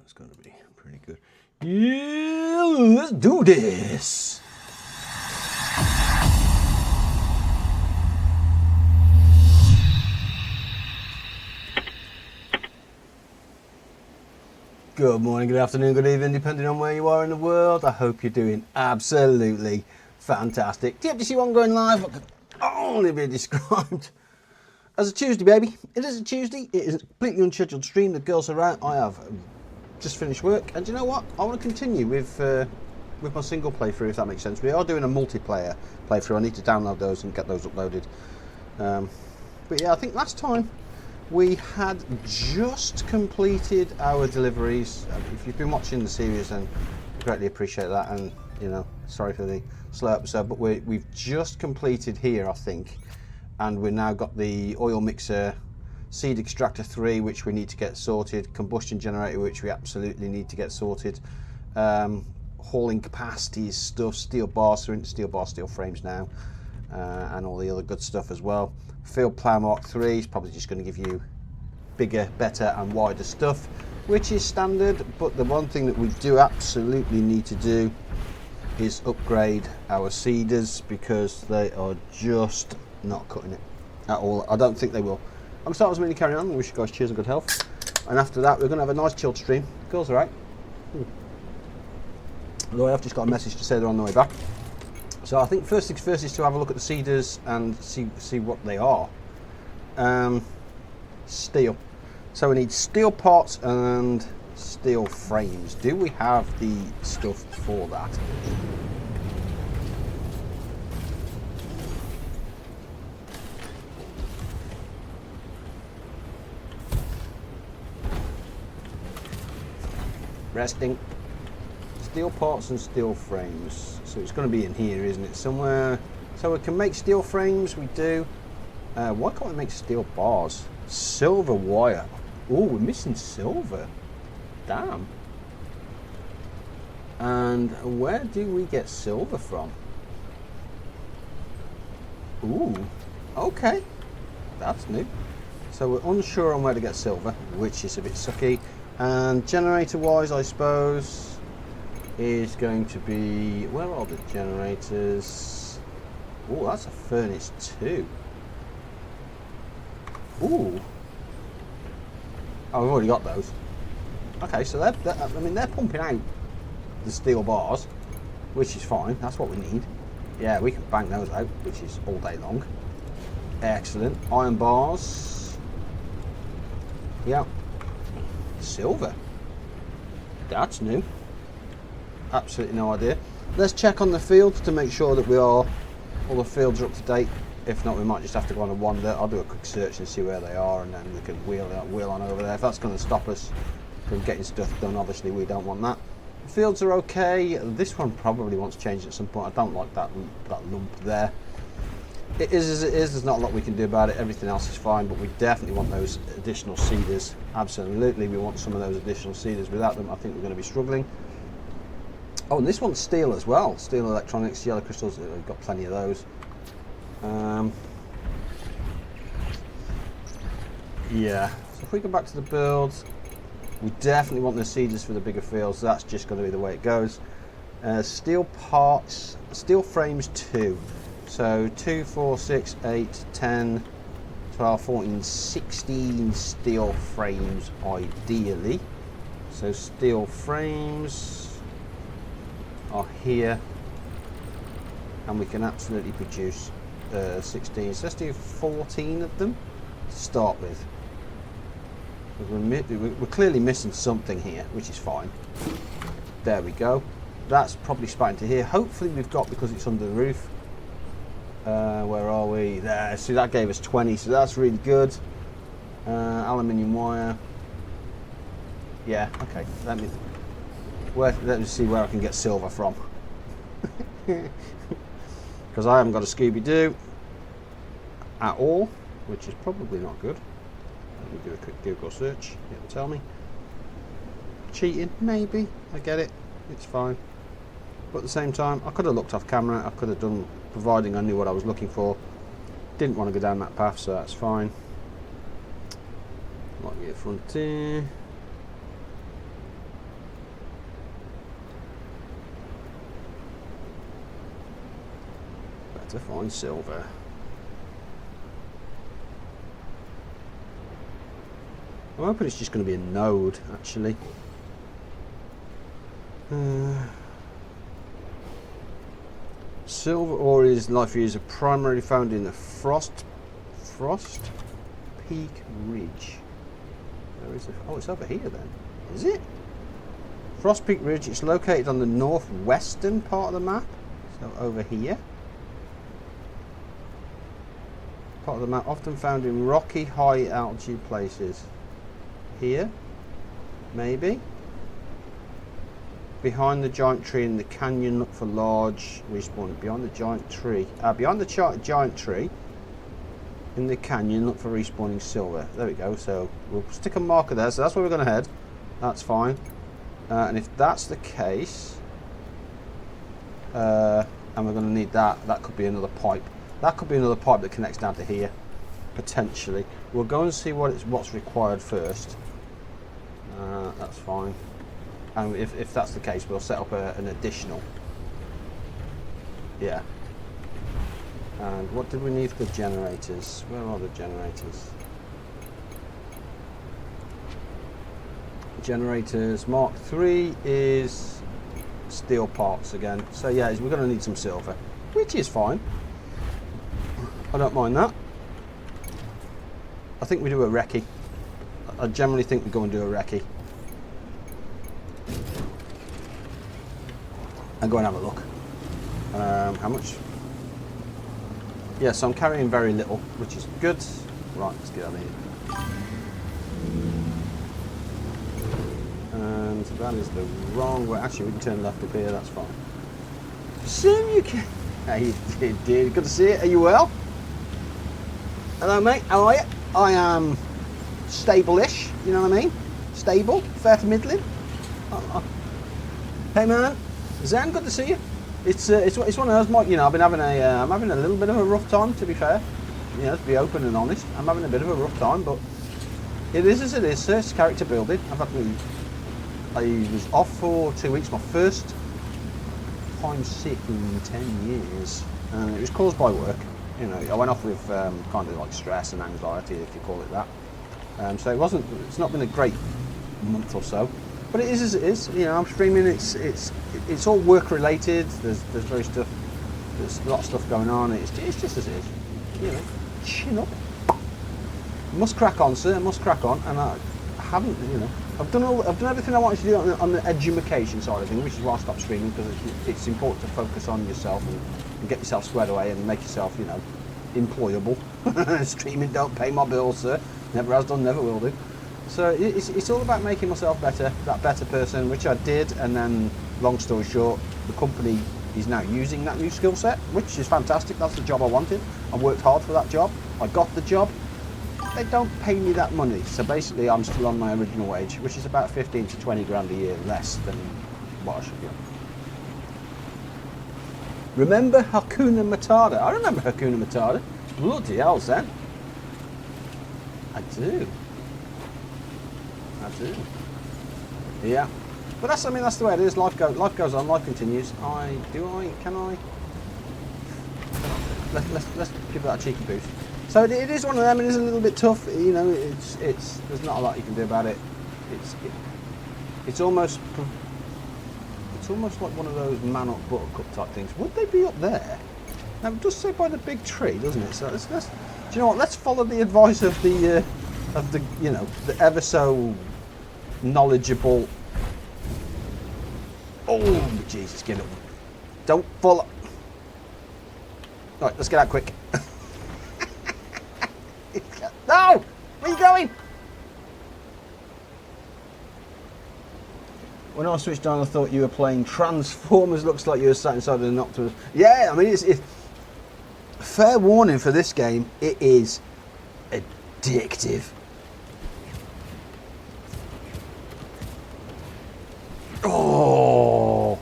That's going to be pretty good. Yeah, let's do this. Good morning, good afternoon, good evening, depending on where you are in the world. I hope you're doing absolutely fantastic. TFTC1 going live what can only be described as a Tuesday, baby. It is a Tuesday. It is a completely unscheduled stream. The girls are out. I have just finished work, and you know what? I want to continue with my single playthrough, if that makes sense. We are doing a multiplayer playthrough. I need to download those and get those uploaded. But yeah, I think last time we had just completed our deliveries. If you've been watching the series, then I greatly appreciate that. And you know, sorry for the slow episode, but we've just completed here, I think, and we've now got the oil mixer, seed extractor 3, which we need to get sorted, combustion generator, which we absolutely need to get sorted, hauling capacities stuff, steel bars, we're into steel frames now, and all the other good stuff as well. Field plow Mark 3 is probably just going to give you bigger, better and wider stuff, which is standard. But the one thing that we do absolutely need to do is upgrade our seeders, because they are just not cutting it at all. I don't think they will. I'm starting to really carry on. I wish you guys cheers and good health. And after that, we're going to have a nice chilled stream. Girls, all right. Although I've just got a message to say they're on the way back. So I think first things first is to have a look at the seeders and see what they are. Steel. So we need steel parts and steel frames. Do we have the stuff for that? Resting. Steel parts and steel frames. So it's going to be in here, isn't it? Somewhere. So we can make steel frames. We do. Why can't we make steel bars? Silver wire. Oh, we're missing silver. Damn. And where do we get silver from? Ooh. Okay. That's new. So we're unsure on where to get silver, which is a bit sucky. And generator wise, I suppose, is going to be, where are the generators? Oh, that's a furnace too. Ooh. Oh, we've already got those. Okay, so they're pumping out the steel bars, which is fine. That's what we need. Yeah, we can bang those out, which is all day long. Excellent. Iron bars. Yeah. Silver. That's new. Absolutely no idea. Let's check on the fields to make sure that all the fields are up to date. If not, we might just have to go on a wander. I'll do a quick search and see where they are, and then we can wheel on over there. If that's going to stop us from getting stuff done, obviously we don't want that. The fields are okay. This one probably wants changed at some point. I don't like that lump there. It is as it is. There's not a lot we can do about it. Everything else is fine, but we definitely want those additional seeders. Absolutely, we want some of those additional seeders. Without them, I think we're going to be struggling. Oh, and this one's steel as well. Steel electronics, yellow crystals. We've got plenty of those. Yeah. So if we go back to the builds, we definitely want the seeders for the bigger fields. That's just going to be the way it goes. Steel parts, steel frames 2. So 2, 4, 6, 8, 10, 12, 14, 16 steel frames ideally. So steel frames are here, and we can absolutely produce 16. So let's do 14 of them to start with. We're clearly missing something here, which is fine. There we go. That's probably spouting to here. Hopefully we've got, because it's under the roof. Where are we? There. See, that gave us 20, so that's really good. Aluminium wire. Yeah. Okay. Let me see where I can get silver from. Because I haven't got a Scooby-Doo at all, which is probably not good. Let me do a quick Google search. It'll tell me. Cheating, maybe. I get it. It's fine. But at the same time, I could have looked off camera. I could have done, providing I knew what I was looking for. Didn't want to go down that path, so that's fine. Lightyear Frontier. to find silver. I'm hoping it's just going to be a node, actually. Silver ore is Lightyear is primarily found in the Frost Peak Ridge. Where is it? Oh, it's over here then. Is it? Frost Peak Ridge. It's located on the northwestern part of the map. So over here. Part of the map often found in rocky, high altitude places. Here, maybe. Behind the giant tree in the canyon, look for large respawn. Behind the giant tree. Behind the giant tree in the canyon, look for respawning silver. There we go. So we'll stick a marker there. So that's where we're going to head. That's fine. And if that's the case, and we're going to need that, that could be another pipe. That could be another pipe that connects down to here, potentially. We'll go and see what's required first. That's fine. And if that's the case, we'll set up an additional. Yeah. And what did we need for the generators? Where are the generators? Generators Mark 3 is steel parts again. So yeah, we're going to need some silver, which is fine. I don't mind that. I think we do a recce. I generally think we go and do a recce. And go and have a look. How much? Yeah, so I'm carrying very little, which is good. Right, let's get out of here. And that is the wrong way. Actually, we can turn left up here, that's fine. So you can. Hey, dude, good to see you. Are you well? Hello, mate. How are you? I am stable-ish. You know what I mean? Stable, fair to middling. Hey, man. Zen, good to see you. It's one of those. You know, I'm having a little bit of a rough time, to be fair. You know, to be open and honest, I'm having a bit of a rough time, but it is as it is. Sir. It's character building. I was off for 2 weeks. My first time sick in 10 years, and it was caused by work. You know, I went off with kind of like stress and anxiety, if you call it that. So it's not been a great month or so, but it is as it is. You know, I'm streaming. It's all work related. There's a lot of stuff going on. It's just as it is. You know, chin up. Must crack on, sir. Must crack on. And I haven't. You know, I've done everything I wanted to do on the education side of things, which is why I stopped streaming, because it's important to focus on yourself and get yourself squared away and make yourself, you know, employable. Streaming don't pay my bills, sir. Never has done, never will do. So it's all about making myself better, that better person, which I did. And then, long story short, the company is now using that new skill set, which is fantastic. That's the job I wanted. I worked hard for that job. I got the job. They don't pay me that money, so basically I'm still on my original wage, which is about 15 to 20 grand a year less than what I should get. Remember Hakuna Matata? I remember Hakuna Matata. Bloody hell, Zen. I do. Yeah. But that's the way it is. Life goes on, life continues. Can I? Let's give that a cheeky boost. So it is one of them. It is a little bit tough, you know. There's not a lot you can do about it. It's almost like one of those man up buttercup type things. Would they be up there? Now it does say by the big tree, doesn't it? So let's do you know what? Let's follow the advice of the you know, the ever so knowledgeable. Oh Jesus, get up! Don't follow. Right, let's get out quick. No! Where are you going? When I switched on, I thought you were playing Transformers. Looks like you were sat inside of an Optimus. Yeah, I mean, it's fair warning for this game. It is addictive. Oh,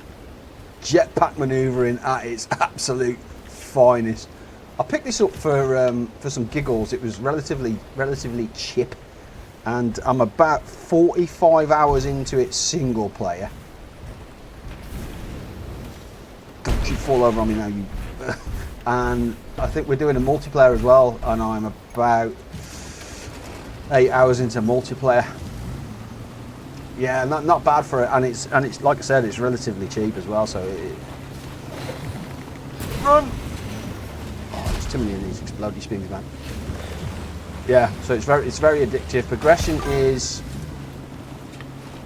jetpack manoeuvring at its absolute finest. I picked this up for some giggles. It was relatively cheap, and I'm about 45 hours into it single player. Don't you fall over on me now, you and I think we're doing a multiplayer as well, and I'm about 8 hours into multiplayer. Yeah, not bad for it, and it's like I said, it's relatively cheap as well. So run! Oh, there's too many of these explodey spins, man. Yeah, so it's very addictive. Progression is,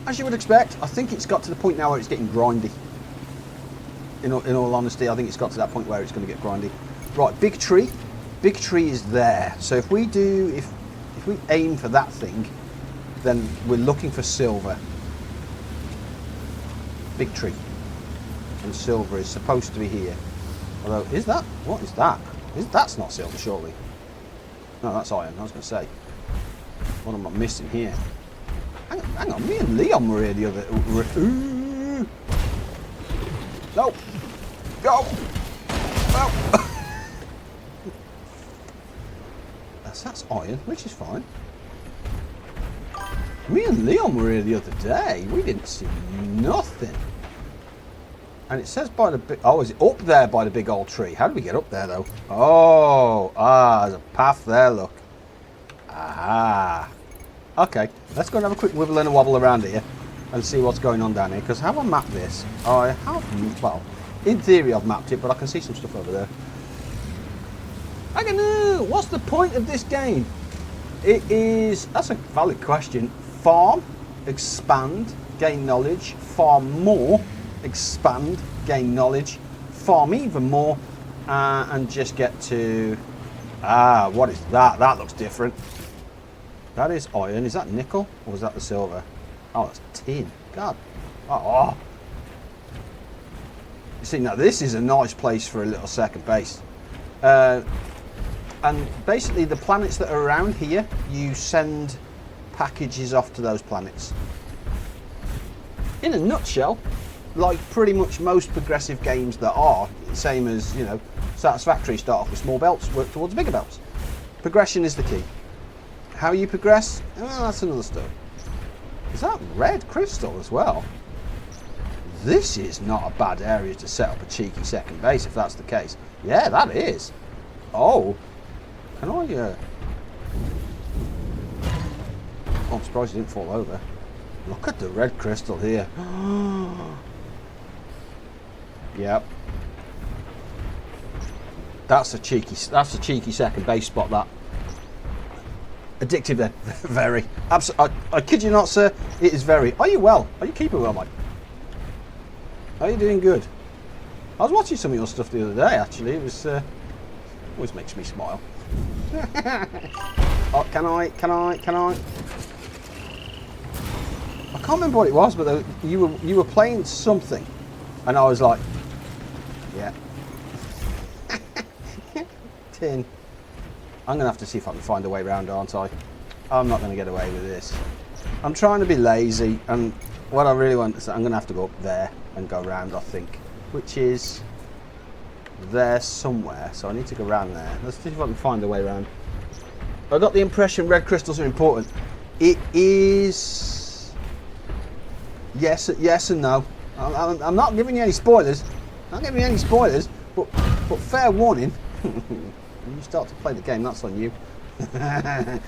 as you would expect. I think it's got to the point now where it's getting grindy. In all honesty, I think it's got to that point where it's going to get grindy. Right, big tree is there. So if we aim for that thing, then we're looking for silver. Big tree. And silver is supposed to be here. Although, is that? What is that? That's not silver, surely. No, that's iron, I was going to say. What am I missing here? Hang on, me and Leon were here the other... Ooh. No! Go! No! That's iron, which is fine. Me and Leon were here the other day. We didn't see nothing. And it says by the big... Oh, is it up there by the big old tree? How do we get up there, though? Oh, there's a path there, look. Ah. Okay, let's go and have a quick wibble and a wobble around here and see what's going on down here. Because have I mapped this? I have... Well, in theory I've mapped it, but I can see some stuff over there. I don't know. What's the point of this game? It is... That's a valid question. Farm, expand, gain knowledge, farm more, expand, gain knowledge, farm even more, and just get to... what is that? That looks different. That is iron. Is that nickel? Or is that the silver? Oh, it's tin. God. Oh. You see, now this is a nice place for a little second base. And basically the planets that are around here, you send packages off to those planets. In a nutshell, like pretty much most progressive games that are, same as, you know, Satisfactory, start off with small belts, work towards bigger belts. Progression is the key. How you progress, that's another story. Is that red crystal as well? This is not a bad area to set up a cheeky second base if that's the case. Yeah, that is. Oh, can I... Oh, I'm surprised it didn't fall over. Look at the red crystal here. Yep. That's a cheeky second base spot, that. Addictive then. Very. I kid you not, sir. It is very. Are you well? Are you keeping well, mate? Are you doing good? I was watching some of your stuff the other day, actually. It was... always makes me smile. Oh, can I? I can't remember what it was, but you were playing something, and I was like, yeah. Tin. I'm gonna have to see if I can find a way around, aren't I? I'm not gonna get away with this. I'm trying to be lazy, and what I really want is I'm gonna have to go up there and go around, I think, which is there somewhere. So I need to go around there. Let's see if I can find a way around. I got the impression red crystals are important. It is yes and no. I'm not giving you any spoilers. But fair warning. When you start to play the game, that's on you. I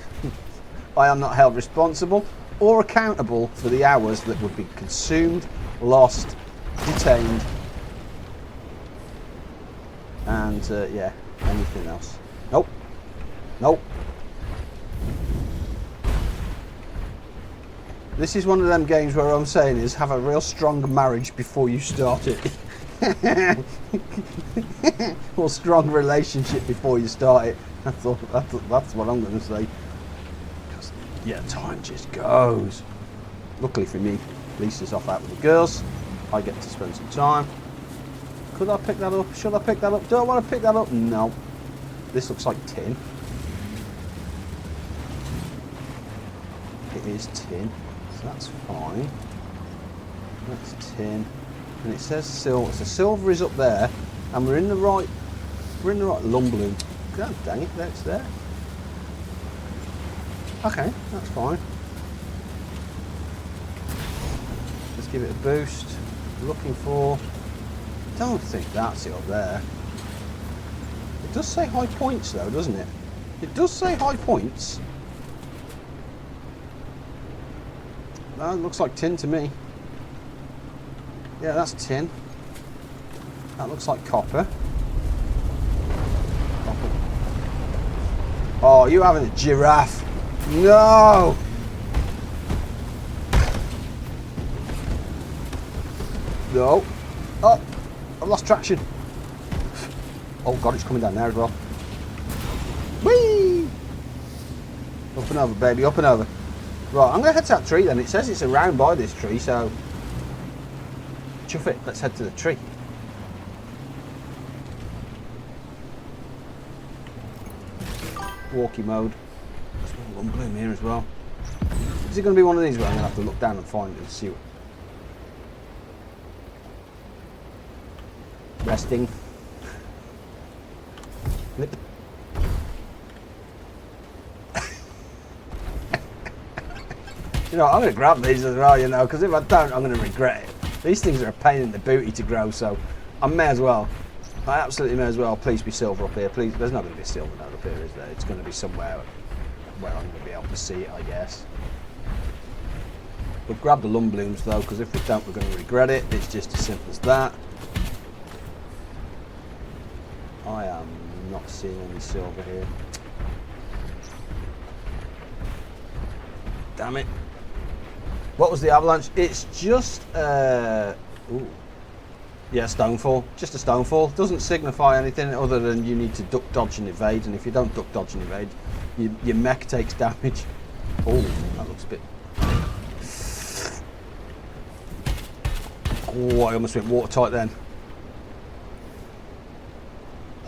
am not held responsible or accountable for the hours that would be consumed, lost, detained, and yeah, anything else. Nope. This is one of them games where I'm saying is have a real strong marriage before you start it. Or strong relationship before you start it. That's what I'm going to say. Because, yeah, time just goes. Luckily for me, Lisa's off out with the girls. I get to spend some time. Could I pick that up? Should I pick that up? Do I want to pick that up? No. This looks like tin. It is tin. So that's fine. That's tin. And it says silver. So silver is up there, and we're in the right lumblum. God dang it, that's there. Okay, that's fine. Let's give it a boost. Looking for... Don't think that's it up there. It does say high points though, doesn't it? It does say high points. That looks like tin to me. Yeah, that's tin. That looks like copper. Oh, you having a giraffe? No! No. Oh, I've lost traction. Oh God, it's coming down there as well. Whee! Up and over, baby, up and over. Right, I'm going to head to that tree then. It says it's around by this tree, so... Chuff it, let's head to the tree. Walkie mode. There's one bloom here as well. Is it going to be one of these where I'm going to have to look down and find it and see what... Resting. Lip. You know, I'm going to grab these as well, you know, because if I don't, I'm going to regret it. These things are a pain in the booty to grow, so I may as well. I absolutely may as well. Please be silver up here. Please, there's not going to be a silver node up here, is there? It's going to be somewhere where I'm going to be able to see it, I guess. We'll grab the lum blooms though, because if we don't, we're going to regret it. It's just as simple as that. I am not seeing any silver here. Damn it. What was the avalanche? It's just, ooh. Yeah, stonefall. Just a stonefall. Doesn't signify anything other than you need to duck, dodge and evade, and if you don't duck, dodge and evade, your mech takes damage. Oh, that looks a bit... Oh, I almost went watertight then.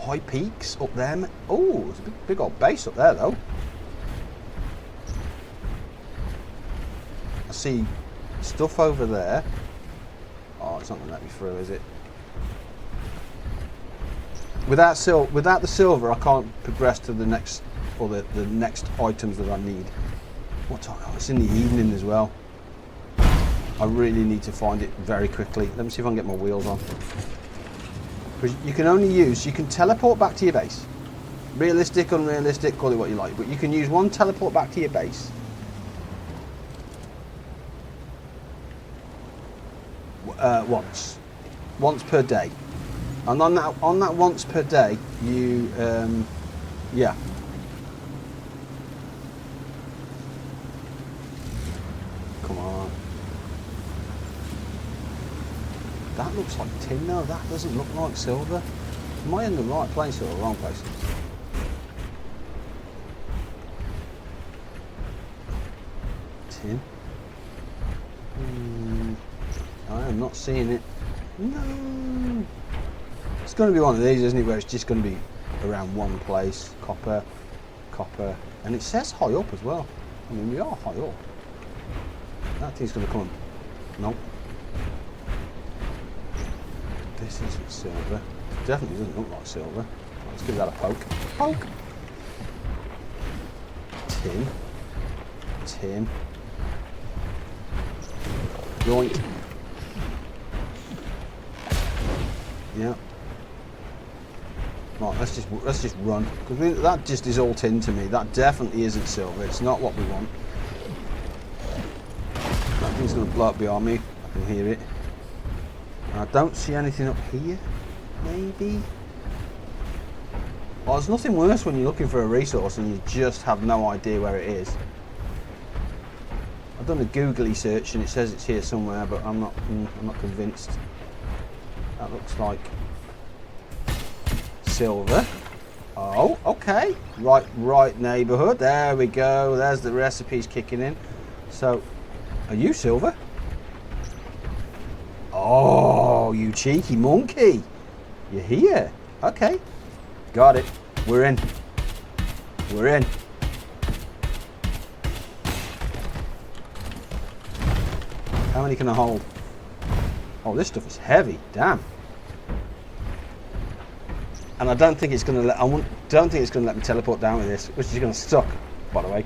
High peaks up there. Oh, there's a big old base up there though. I see stuff over there. Oh, it's not going to let me through, is it? Without the silver, I can't progress to the next, or the next items that I need. What time? Oh, it's in the evening as well. I really need to find it very quickly. Let me see if I can get my wheels on. Because you can only use, you can teleport back to your base. Realistic, unrealistic, call it what you like. But you can use one teleport back to your base. Once per day. And on that once per day, you, yeah. Come on. That looks like tin though, that doesn't look like silver. Am I in the right place or the wrong place? Tin. I am not seeing it. No. It's going to be one of these, isn't it, where it's just going to be around one place. Copper, copper. And it says high up as well. I mean, we are high up. That thing's going to come. Nope. This isn't silver. It definitely doesn't look like silver. Let's give that a poke. Poke! Tin. Tin. Yoink. Yeah. Right, let's just run, because that just is all tin to me. That definitely isn't silver. It's not what we want. That thing's going to blow up behind me. I can hear it. I don't see anything up here. Maybe. Well, there's nothing worse when you're looking for a resource and you just have no idea where it is. I've done a googly search and it says it's here somewhere, but I'm not convinced. That looks like silver. Oh, okay. Right neighbourhood. There we go. There's the recipes kicking in. So, are you silver? Oh, you cheeky monkey. You're here. Okay. Got it. We're in. We're in. How many can I hold? Oh, this stuff is heavy. Damn. And I don't think it's going to let. Don't think it's going to let me teleport down with this, which is going to suck, by the way.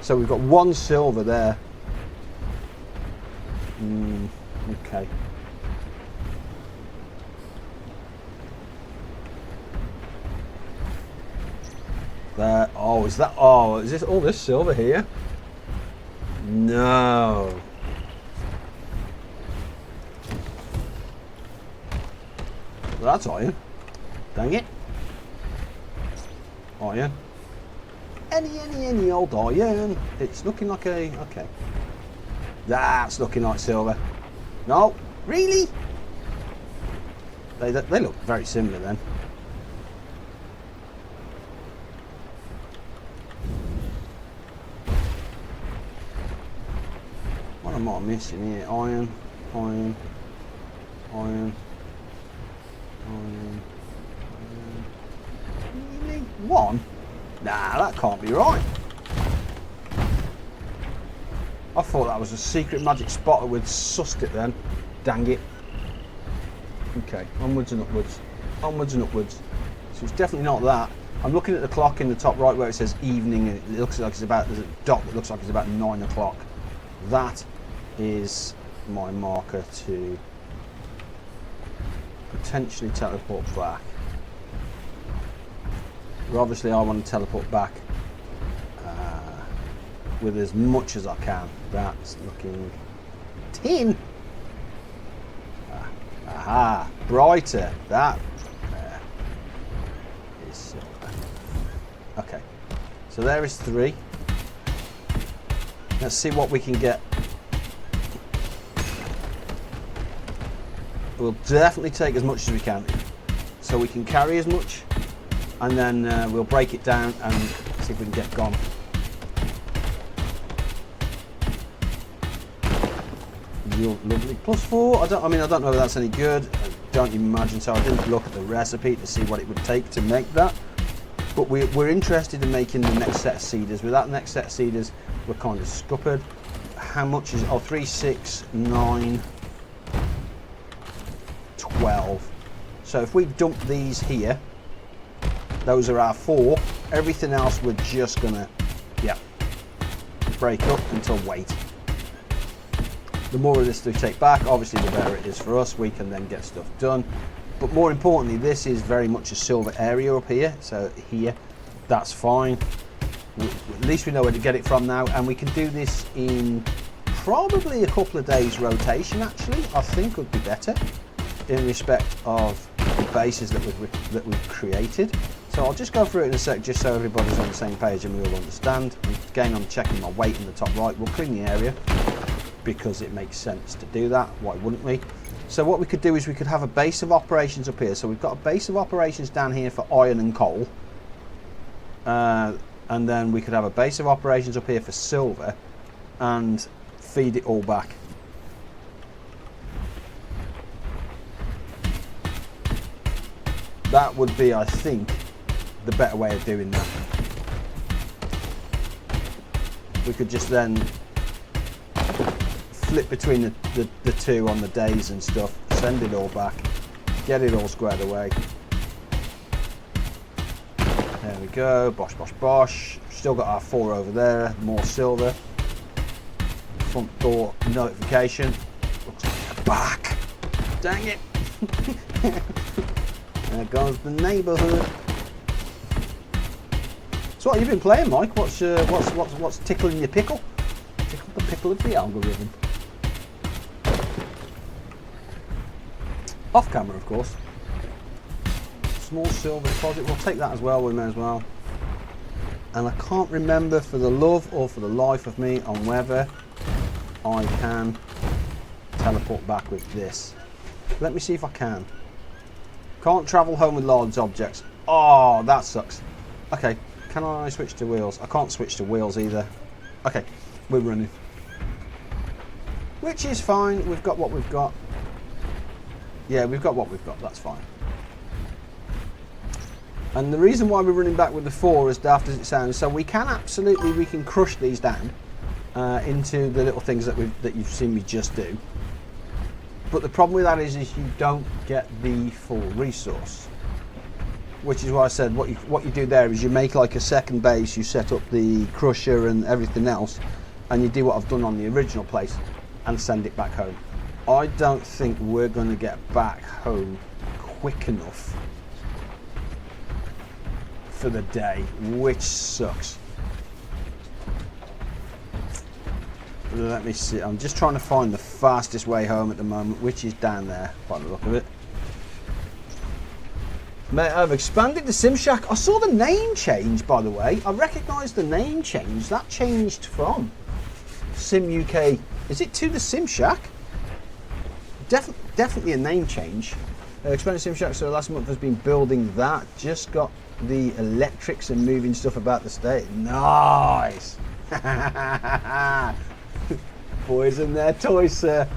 So we've got one silver there. Okay. There. Oh, is that? Oh, is this all this silver here? No. Well, that's iron. Dang it. Iron. Any old iron. It's looking like a... Okay. That's looking like silver. No. Really? They look very similar then. What am I missing here? Iron. Iron. Iron. Iron. Really? One? Nah, that can't be right. I thought that was a secret magic spot. We'd sussed it then. Dang it. Okay, onwards and upwards. Onwards and upwards. So it's definitely not that. I'm looking at the clock in the top right where it says evening, and it looks like it's about, there's a dot that looks like it's about 9 o'clock. That is my marker to potentially teleport back. But obviously I want to teleport back with as much as I can. That's looking tin. Aha, brighter. That is silver. Okay, so there is 3. Let's see what we can get. We'll definitely take as much as we can, so we can carry as much, and then we'll break it down and see if we can get gone. Lovely. +4. I don't know if that's any good. I don't imagine so. I didn't look at the recipe to see what it would take to make that. But we're interested in making the next set of cedars. With that next set of cedars, we're kind of scuppered. How much is it? Oh, 3, 6, 9, 12. So if we dump these here, those are our 4. Everything else we're just gonna, break up until weight. The more of this we take back, obviously the better it is for us. We can then get stuff done. But more importantly, this is very much a silver area up here. So here, that's fine. At least we know where to get it from now. And we can do this in probably a couple of days rotation, actually. I think would be better in respect of the bases that we've created. So I'll just go through it in a sec, just so everybody's on the same page and we all understand. And again, I'm checking my weight in the top right. We'll clean the area, because it makes sense to do that. Why wouldn't we? So what we could do is we could have a base of operations up here. So we've got a base of operations down here for iron and coal, and then we could have a base of operations up here for silver and feed it all back. That would be, I think, the better way of doing that. We could just then flip between the two on the days and stuff, send it all back, get it all squared away. There we go, bosh, bosh, bosh. Still got our 4 over there, more silver. Front door notification. Looks like a back. Dang it. There goes the neighbourhood. So what have you been playing, Mike? What's tickling your pickle? Tickle the pickle of the algorithm. Off camera, of course. Small silver deposit. We'll take that as well. We may as well. And I can't remember for the love or for the life of me on whether I can teleport back with this. Let me see if I can. Can't travel home with large objects. Oh, that sucks. Okay, can I switch to wheels? I can't switch to wheels either. Okay, we're running. Which is fine. We've got what we've got. Yeah, we've got what we've got. That's fine. And the reason why we're running back with the 4, as daft as it sounds, so we can crush these down into the little things that you've seen me just do. But the problem with that is you don't get the full resource, which is why I said what you do there is you make like a second base, you set up the crusher and everything else, and you do what I've done on the original place and send it back home. I don't think we're going to get back home quick enough for the day, which sucks. Let me see. I'm just trying to find the fastest way home at the moment, which is down there by the look of it. Mate, I've expanded the Sim Shack. I saw the name change, by the way. I recognised the name change. That changed from Sim UK. Is it to the Sim Shack? Definitely a name change. Expanded Sim Shack, so last month has been building that. Just got the electrics and moving stuff about the state. Nice! Boys and their toys, sir.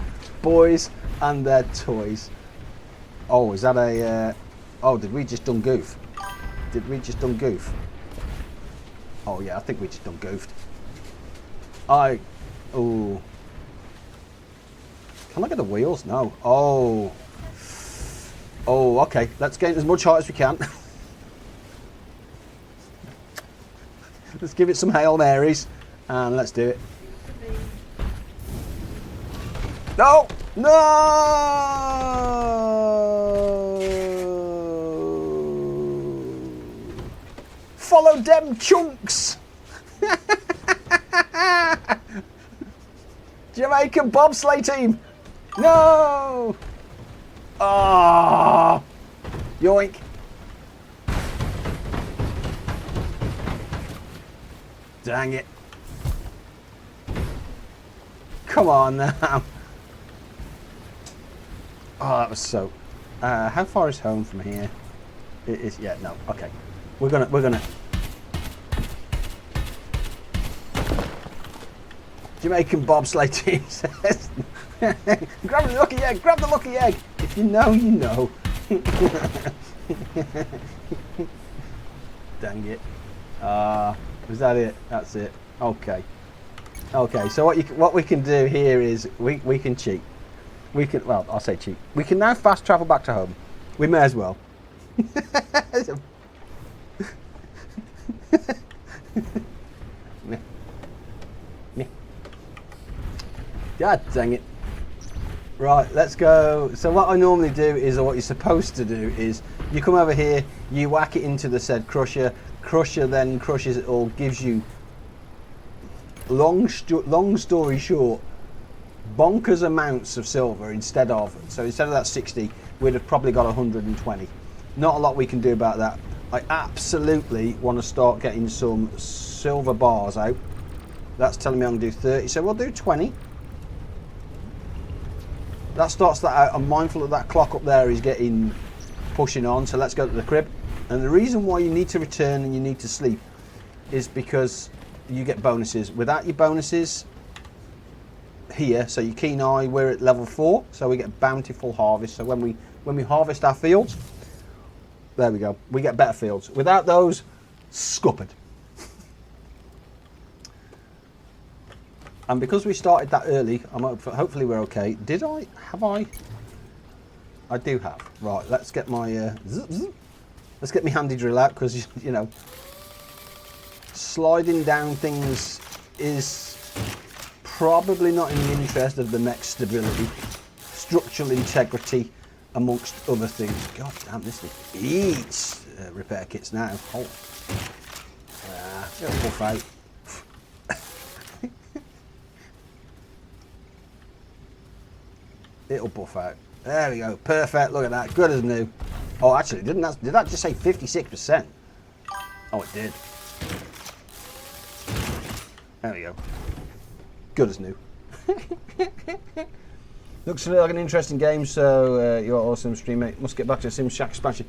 Boys and their toys. Oh, is that a... oh, did we just done goof? Did we just done goof? Oh yeah, I think we just done goofed. Oh. Can I get the wheels? No. Oh. Oh, okay. Let's gain as much height as we can. Let's give it some Hail Marys and let's do it. No! No! Follow them chunks! Jamaican bobsleigh team! No! Ah! Oh, yoink! Dang it! Come on now! Oh, that was so. How far is home from here? It is. Yeah. No. Okay. We're gonna. Jamaican bobsleigh team says, "Grab the lucky egg. Grab the lucky egg. If you know, you know." Dang it. Was that it? That's it. Okay. Okay. So what we can do here is we can cheat. We can, well, I'll say cheap. We can now fast travel back to home. We may as well. God dang it. Right, let's go. So what I normally do is, or what you're supposed to do is, you come over here, you whack it into the said crusher. Crusher then crushes it all, gives you, long story short, bonkers amounts of silver instead of that 60, we'd have probably got 120. Not a lot we can do about that. I absolutely want to start getting some silver bars out. That's telling me I'm going to do 30, so we'll do 20. That starts that out. I'm mindful of that clock up there is getting pushing on, so let's go to the crib. And the reason why you need to return and you need to sleep is because you get bonuses. Without your bonuses here, so your keen eye, we're at level 4, so we get bountiful harvest. So when we harvest our fields, there we go, we get better fields. Without those, scuppered. And because we started that early, hopefully we're okay. I do have. Right, let's get my let's get my handy drill out, because you know, sliding down things is probably not in the interest of the mech stability, structural integrity, amongst other things. God damn, this thing eats repair kits now. Oh, it'll buff out. It'll buff out. There we go. Perfect. Look at that. Good as new. Oh, actually, did that just say 56%? Oh, it did. There we go. Good as new. Looks like an interesting game, so you're awesome, stream mate. Must get back to Sim Shack expansion.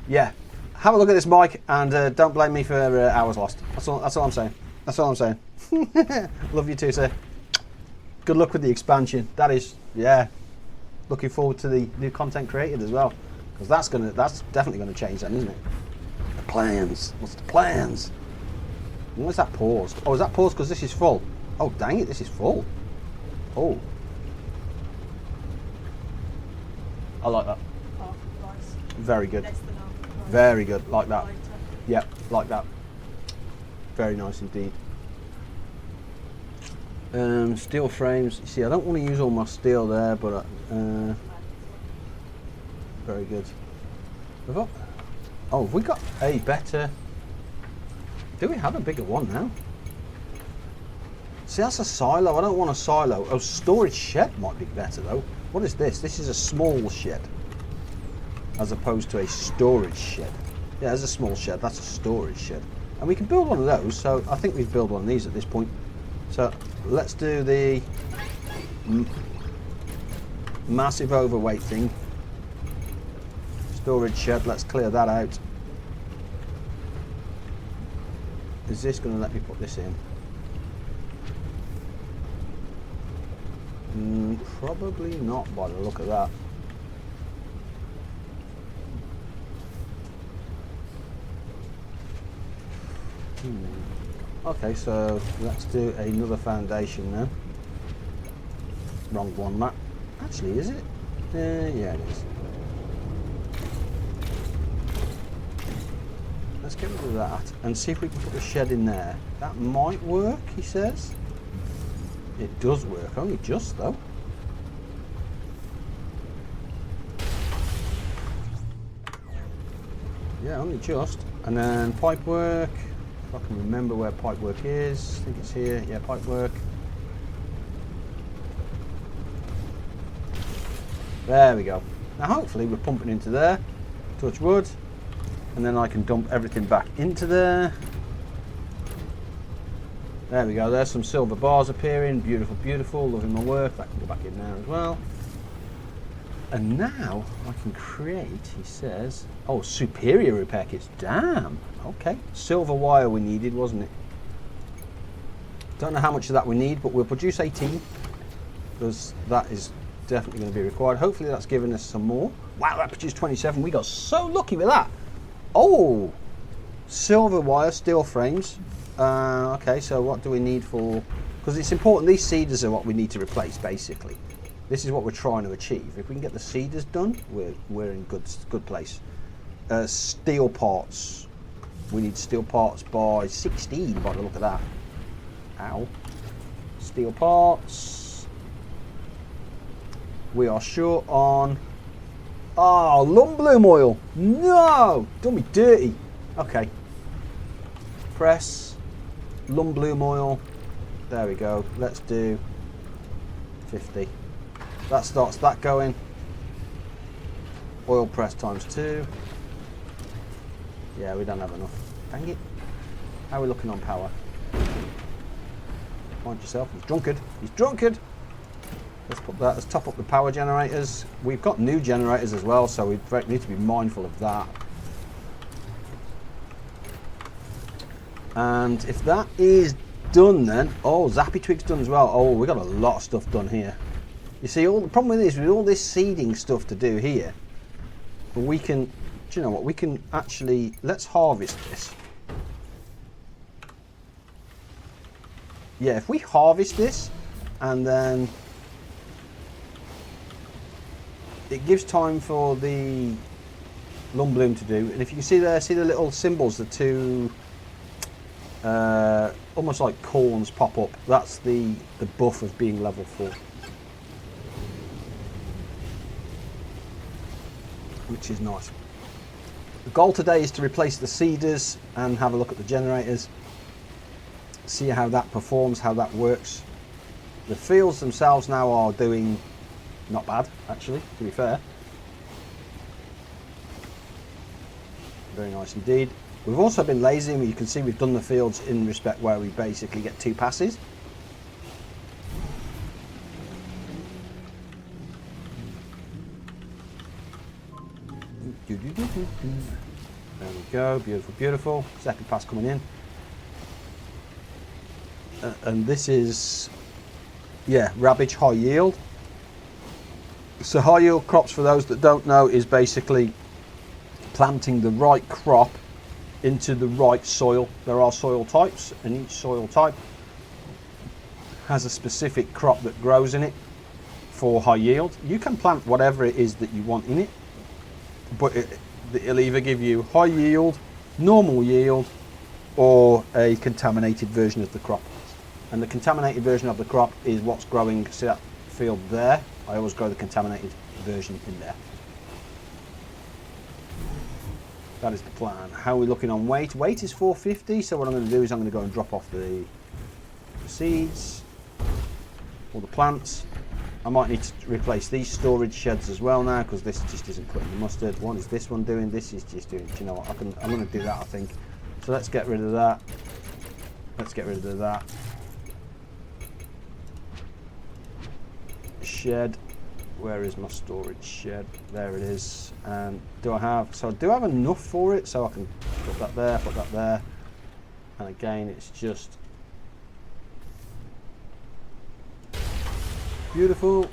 Yeah. Have a look at this mic, and don't blame me for hours lost. That's all I'm saying. That's all I'm saying. Love you too, sir. Good luck with the expansion. That is, yeah. Looking forward to the new content created as well, because that's definitely gonna change then, isn't it? The plans. What's the plans? Why is that paused? Oh, is that paused because this is full? Oh, dang it, this is full. Oh. I like that. Oh, nice. Very good. Less than half. Very good. Like that. Lighter. Yep, like that. Very nice indeed. Steel frames. You see, I don't want to use all my steel there, but very good. Oh, have we got a better... Do we have a bigger one now? See, that's a silo. I don't want a silo. A storage shed might be better, though. What is this? This is a small shed, as opposed to a storage shed. Yeah, there's a small shed. That's a storage shed. And we can build one of those, so I think we've built one of these at this point. So let's do the massive overweight thing. Storage shed, let's clear that out. Is this going to let me put this in? Probably not by the look of that. Okay, so let's do another foundation now. Wrong one, Matt. Actually, is it? Yeah, it is. Let's get rid of that and see if we can put a shed in there. That might work, he says. It does work, only just though. Yeah, only just. And then pipe work. If I can remember where pipe work is. I think it's here. Yeah, pipe work. There we go. Now hopefully we're pumping into there. Touch wood. And then I can dump everything back into there. There we go. There's some silver bars appearing. Beautiful, beautiful. Loving my work. That can go back in there as well. And now I can create, he says, oh, superior repair kits. Damn. Okay. Silver wire we needed, wasn't it? Don't know how much of that we need, but we'll produce 18 because that is definitely going to be required. Hopefully that's given us some more. Wow, that produced 27. We got so lucky with that. Oh, silver wire, steel frames. Okay, so what do we need for... Because it's important, these cedars are what we need to replace, basically. This is what we're trying to achieve. If we can get the cedars done, we're in good place. Steel parts. We need steel parts by 16 by the look of that. Ow. Steel parts. We are short on... Oh, lump bloom oil. No! Done me dirty. Okay. Press. Lump bloom oil. There we go. Let's do 50. That starts that going. Oil press times 2. Yeah, we don't have enough. Dang it. How are we looking on power? Mind yourself. He's drunkard. He's drunkard. Let's put that. Let's top up the power generators. We've got new generators as well, so we need to be mindful of that. And if that is done then, oh, Zappy Twig's done as well. Oh, we got a lot of stuff done here. You see, all the problem with this, with all this seeding stuff to do here, we can, do you know what, we can actually, let's harvest this. Yeah, if we harvest this, and then it gives time for the lump bloom to do, and if you can see there, see the little symbols, the two, almost like corns pop up, that's the buff of being level 4. Which is nice. The goal today is to replace the seeders and have a look at the generators, see how that performs, how that works. The fields themselves now are doing not bad, actually, to be fair. Very nice indeed. We've also been lazy, and you can see we've done the fields in respect where we basically get 2 passes. There we go, beautiful, beautiful. Second pass coming in. And this is, yeah, Rabbage high yield. So high yield crops, for those that don't know, is basically planting the right crop into the right soil. There are soil types, and each soil type has a specific crop that grows in it for high yield. You can plant whatever it is that you want in it, but it'll either give you high yield, normal yield, or a contaminated version of the crop. And the contaminated version of the crop is what's growing. See that field there? I always grow the contaminated version in there. That is the plan. How are we looking on weight? Weight is 450, so what I'm going to do is I'm going to go and drop off the seeds, all the plants. I might need to replace these storage sheds as well now, because this just isn't putting the mustard. What is this one doing? This is just doing, do you know what, I'm going to do that, I think. So let's get rid of that. Let's get rid of that. Shed. Where is my storage shed? There it is. And do I have enough for it, so I can put that there. And again, it's just beautiful.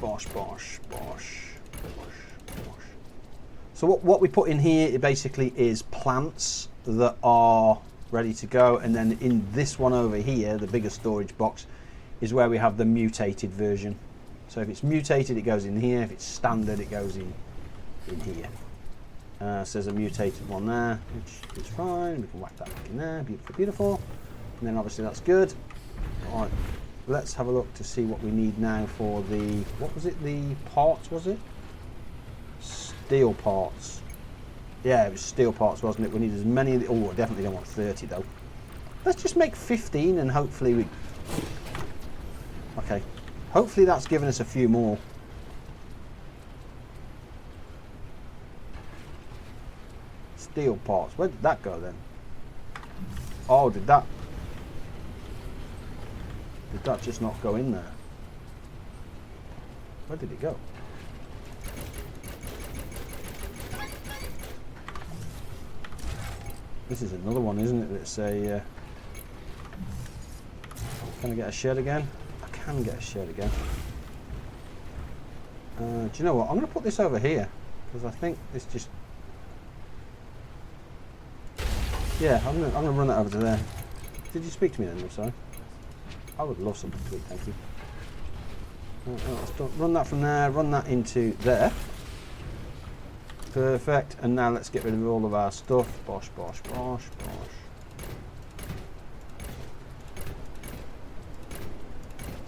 Bosh, bosh, bosh, bosh, bosh. So what we put in here, it basically is plants that are ready to go, and then in this one over here, the bigger storage box, is where we have the mutated version. So if it's mutated, it goes in here. If it's standard, it goes in here. So there's a mutated one there, which is fine. We can whack that back in there. Beautiful, beautiful. And then obviously that's good. All right, let's have a look to see what we need now for the, what was it, the parts, was it? Steel parts. Yeah, it was steel parts, wasn't it? We need as many, oh, I definitely don't want 30 though. Let's just make 15 and hopefully we, okay, hopefully that's given us a few more. Steel parts, where did that go then? Oh, did that just not go in there? Where did it go? This is another one, isn't it? That's a, can I get a shed again? I can get a shed again. Do you know what? I'm going to put this over here, because I think this just, yeah, I'm going to run that over to there. Did you speak to me then? I'm sorry. I would love something to eat, thank you. Let's run that from there, run that into there. Perfect, and now let's get rid of all of our stuff. Bosh, bosh, bosh, bosh.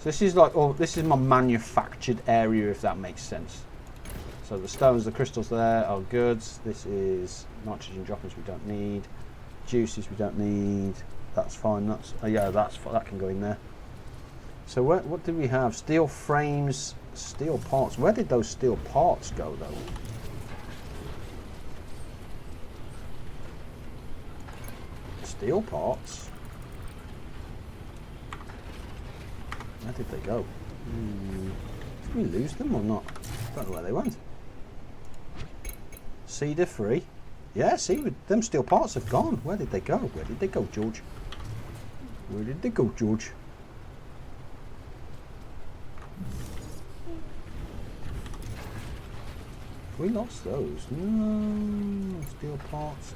So this is like, oh, this is my manufactured area, if that makes sense. So the stones, the crystals there are good. This is nitrogen droppings we don't need. Juices we don't need. That's fine. That's yeah, that can go in there. So what did we have? Steel frames, steel parts. Where did those steel parts go though? Steel parts? Where did they go? Did we lose them or not? I don't know where they went. Cedar free. Yeah, see, them steel parts have gone. Where did they go? Where did they go, George? Where did they go, George? We lost those. No, steel parts.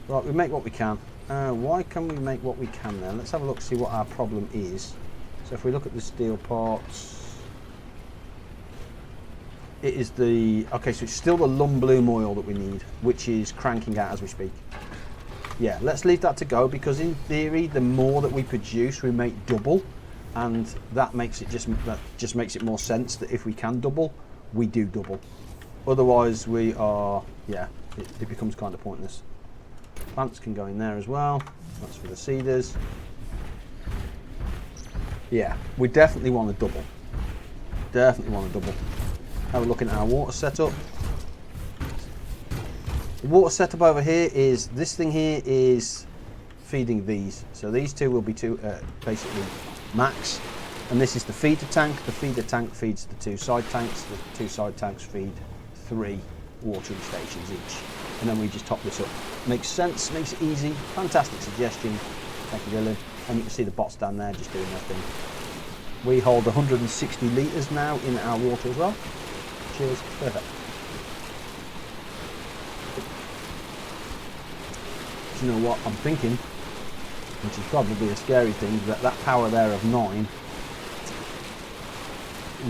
Right, we make what we can. Why can we make what we can then? Let's have a look, see what our problem is. So if we look at the steel parts, it is the, okay, so it's still the lum bloom oil that we need, which is cranking out as we speak. Yeah, let's leave that to go, because in theory, the more that we produce, we make double, and that makes it just makes it more sense that if we can double, we do double. Otherwise, we are, yeah, it becomes kind of pointless. Plants can go in there as well. That's for the cedars. Yeah, we definitely want to double. Definitely want to double. Now we're looking at our water setup. The water setup over here is, this thing here is feeding these. So these two will be basically max. And this is the feeder tank. The feeder tank feeds the two side tanks. The two side tanks feed 3 watering stations each. And then we just top this up. Makes sense, makes it easy. Fantastic suggestion. Thank you, Dylan. And you can see the bots down there just doing their thing. We hold 160 litres now in our water as well. Cheers. Perfect. Do you know what I'm thinking? Which is probably a scary thing, that power there of 9,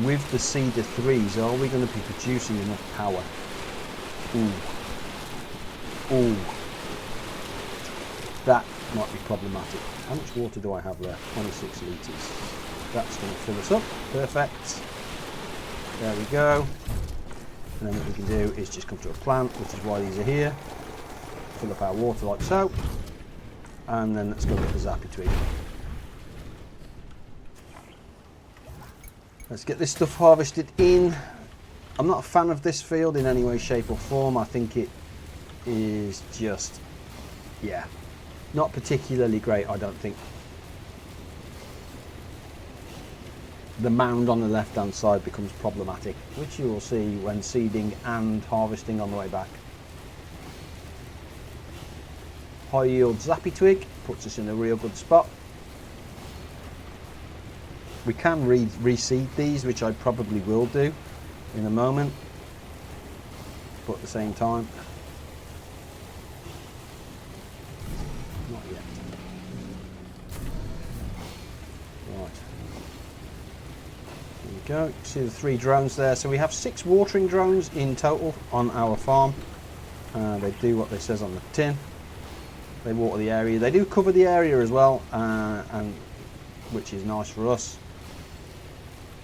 with the Cedar 3s, are we going to be producing enough power? Ooh. That might be problematic. How much water do I have left? 26 litres. That's going to fill us up. Perfect. There we go. And then what we can do is just come to a plant, which is why these are here. Fill up our water like so. And then let's go get the zappy twig. Let's get this stuff harvested in. I'm not a fan of this field in any way, shape or form. I think it is just, yeah, not particularly great, I don't think. The mound on the left hand side becomes problematic, which you will see when seeding and harvesting on the way back. High yield zappy twig puts us in a real good spot. We can reseed these, which I probably will do in a moment, but at the same time, not yet. Right. There we go. See the 3 drones there. So we have 6 watering drones in total on our farm. They do what they says on the tin. They water the area. They do cover the area as well, and which is nice for us.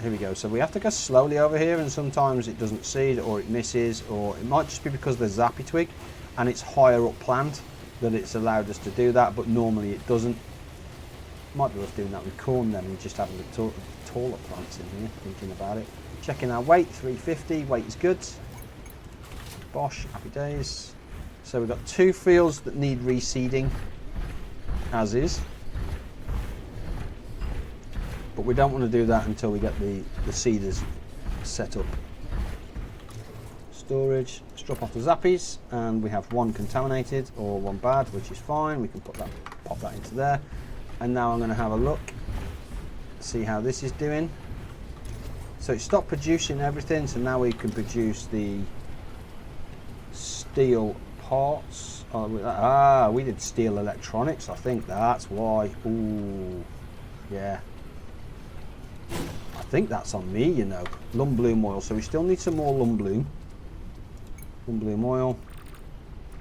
Here we go. So we have to go slowly over here, and sometimes it doesn't seed, or it misses, or it might just be because there's zappy twig and it's higher up plant that it's allowed us to do that, but normally it doesn't. Might be worth doing that with corn then, and just having the taller plants in here, thinking about it. Checking our weight, 350, weight is good. Bosh, happy days. So we've got 2 fields that need reseeding, as is. But we don't want to do that until we get the seeders set up. Storage, let's drop off the zappies, and we have 1 contaminated or 1 bad, which is fine. We can pop that into there. And now I'm going to have a look, see how this is doing. So it stopped producing everything, so now we can produce the steel parts. We did steel electronics, I think that's why. Ooh, yeah. I think that's on me, you know. Lum bloom oil, so we still need some more lum bloom. Lum bloom oil,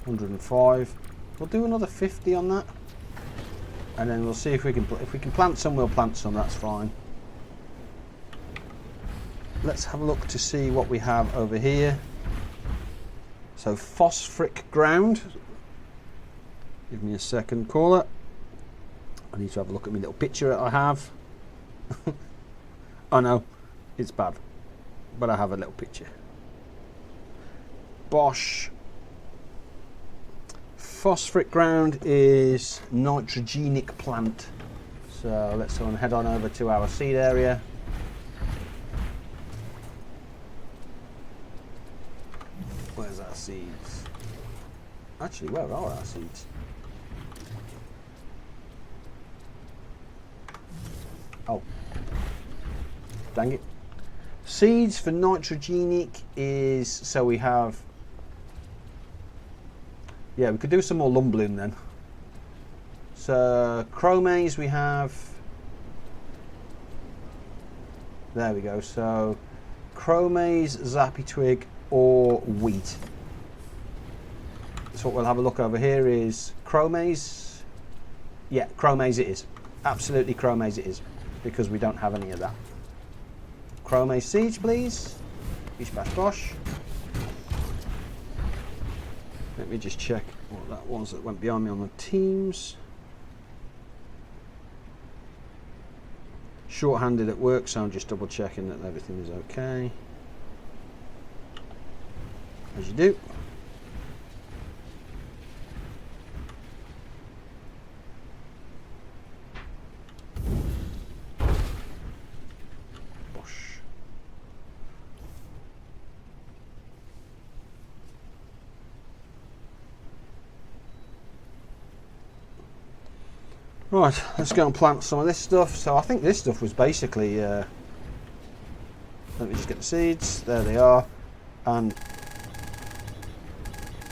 105. We'll do another 50 on that, and then we'll see if we can plant some. We'll plant some. That's fine. Let's have a look to see what we have over here. So phosphoric ground. Give me a second, caller. I need to have a look at my little picture that I have. Oh no, it's bad, but I have a little picture. Bosh. Phosphoric ground is nitrogenic plant. So let's go and head on over to our seed area. Where's our seeds? Actually, where are our seeds? Oh. Dang it. Seeds for nitrogenic is, so we have, yeah, we could do some more lum bloom then. So chromaze we have, there we go. So chromaze, zappy twig or wheat. So what we'll have a look over here is chromaze. Yeah, chromaze it is. Absolutely chromaze it is, because we don't have any of that. Chromaze seeds, please. Bish bash bosh. Let me just check what that was that went behind me on the Teams. Short-handed at work, so I'm just double checking that everything is okay. As you do. Right, let's go and plant some of this stuff. So I think this stuff was basically, let me just get the seeds, there they are. And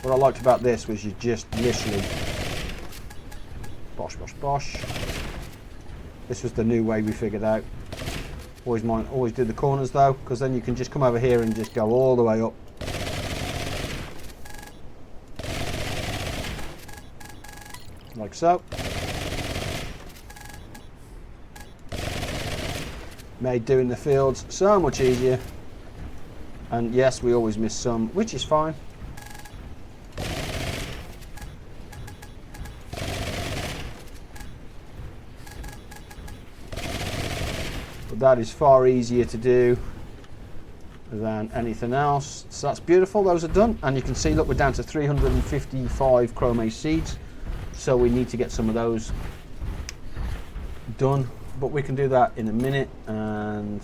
what I liked about this was you just literally bosh, bosh, bosh. This was the new way we figured out. Always do the corners though, because then you can just come over here and just go all the way up. Like so. Made doing the fields so much easier. And yes, we always miss some, which is fine. But that is far easier to do than anything else. So that's beautiful, those are done. And you can see, look, we're down to 355 chrome seeds. So we need to get some of those done. But we can do that in a minute. And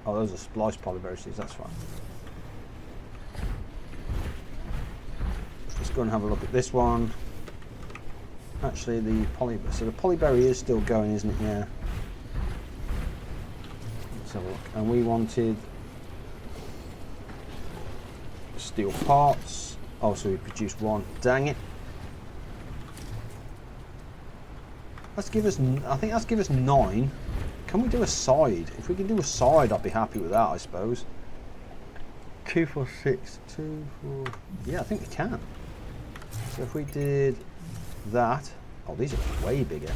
oh, those are spliced polyberry seeds, that's fine. Let's go and have a look at this one. Actually, the polyberry is still going, isn't it? Yeah. Let's have a look. And we wanted steel parts. Oh, so we produced one. Dang it. Let's give us, I think let's give us 9. Can we do a side? If we can do a side, I'd be happy with that, I suppose. 2, 4, 6, 2, 4. Yeah, I think we can. So if we did that. Oh, these are way bigger.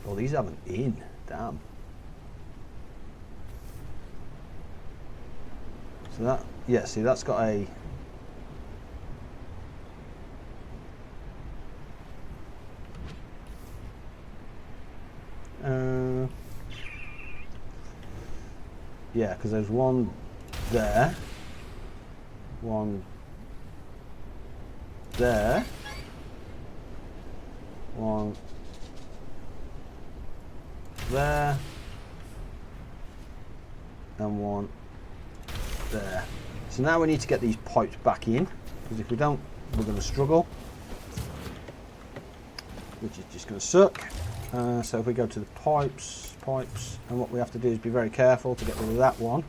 Oh, these haven't in. Damn. So that, yeah, see, that's got a yeah, because there's one there, one there, one there, and one there. So now we need to get these pipes back in, because if we don't, we're going to struggle, which is just going to suck. So if we go to the pipes, and what we have to do is be very careful to get rid of that one,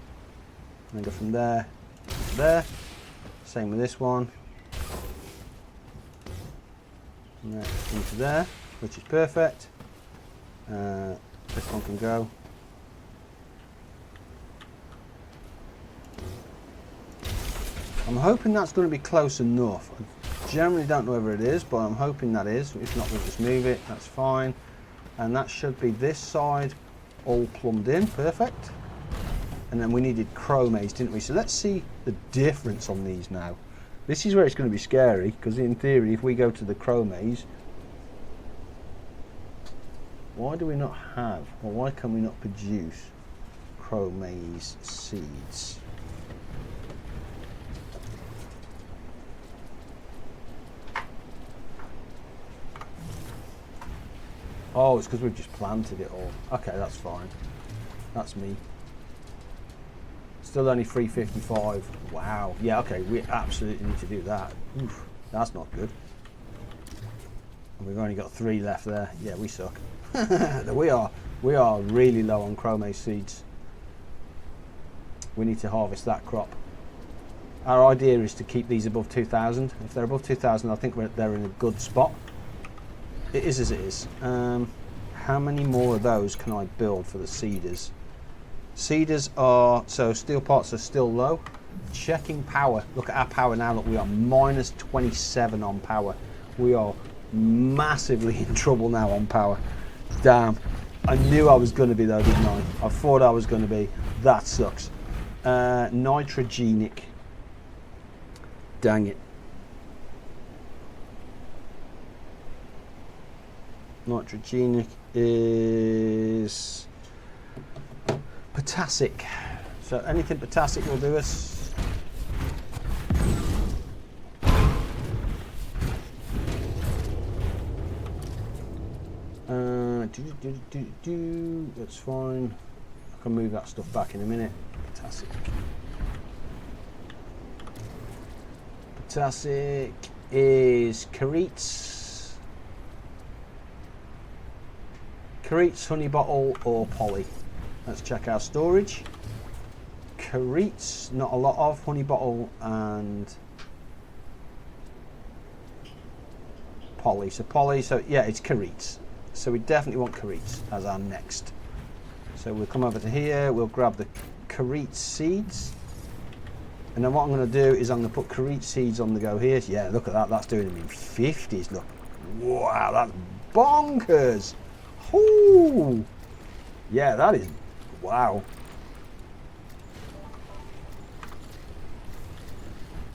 and then go from there to there. Same with this one, and there into there, which is perfect. This one can go. I'm hoping that's going to be close enough. I generally don't know whether it is, but I'm hoping that is. If not, we'll just move it, that's fine. And that should be this side all plumbed in, perfect. And then we needed chromates, didn't we? So let's see the difference on these now. This is where it's going to be scary, because in theory, if we go to the chromates, why do we not have, or why can we not produce chromase seeds? Oh, it's because we've just planted it all. Okay, that's fine. That's me. Still only 355. Wow. Yeah, okay, we absolutely need to do that. Oof, that's not good. And we've only got 3 left there. Yeah, we suck. we are really low on chromase seeds. We need to harvest that crop. Our idea is to keep these above 2,000. If they're above 2,000, I think they're in a good spot. It is as it is. How many more of those can I build for the seeders? Seeders are, so steel parts are still low. Checking power. Look at our power now. Look, we are minus 27 on power. We are massively in trouble now on power. Damn. I knew I was going to be though, didn't I? I thought I was going to be. That sucks. Nitrogenic. Dang it. Nitrogenic is potassic. So anything potassic will do us. That's fine. I can move that stuff back in a minute. Potassic. Potassic is carrots. Carrots, honey bottle, or poly. Let's check our storage. Carrots, not a lot of. Honey bottle and poly. So poly, so yeah, it's carrots. So we definitely want carrots as our next. So we'll come over to here, we'll grab the carrot seeds. And then what I'm going to do is I'm going to put Karite seeds on the go here. Yeah, look at that. That's doing them in 50s. Look. Wow, that's bonkers. Ooh. Yeah, that is. Wow.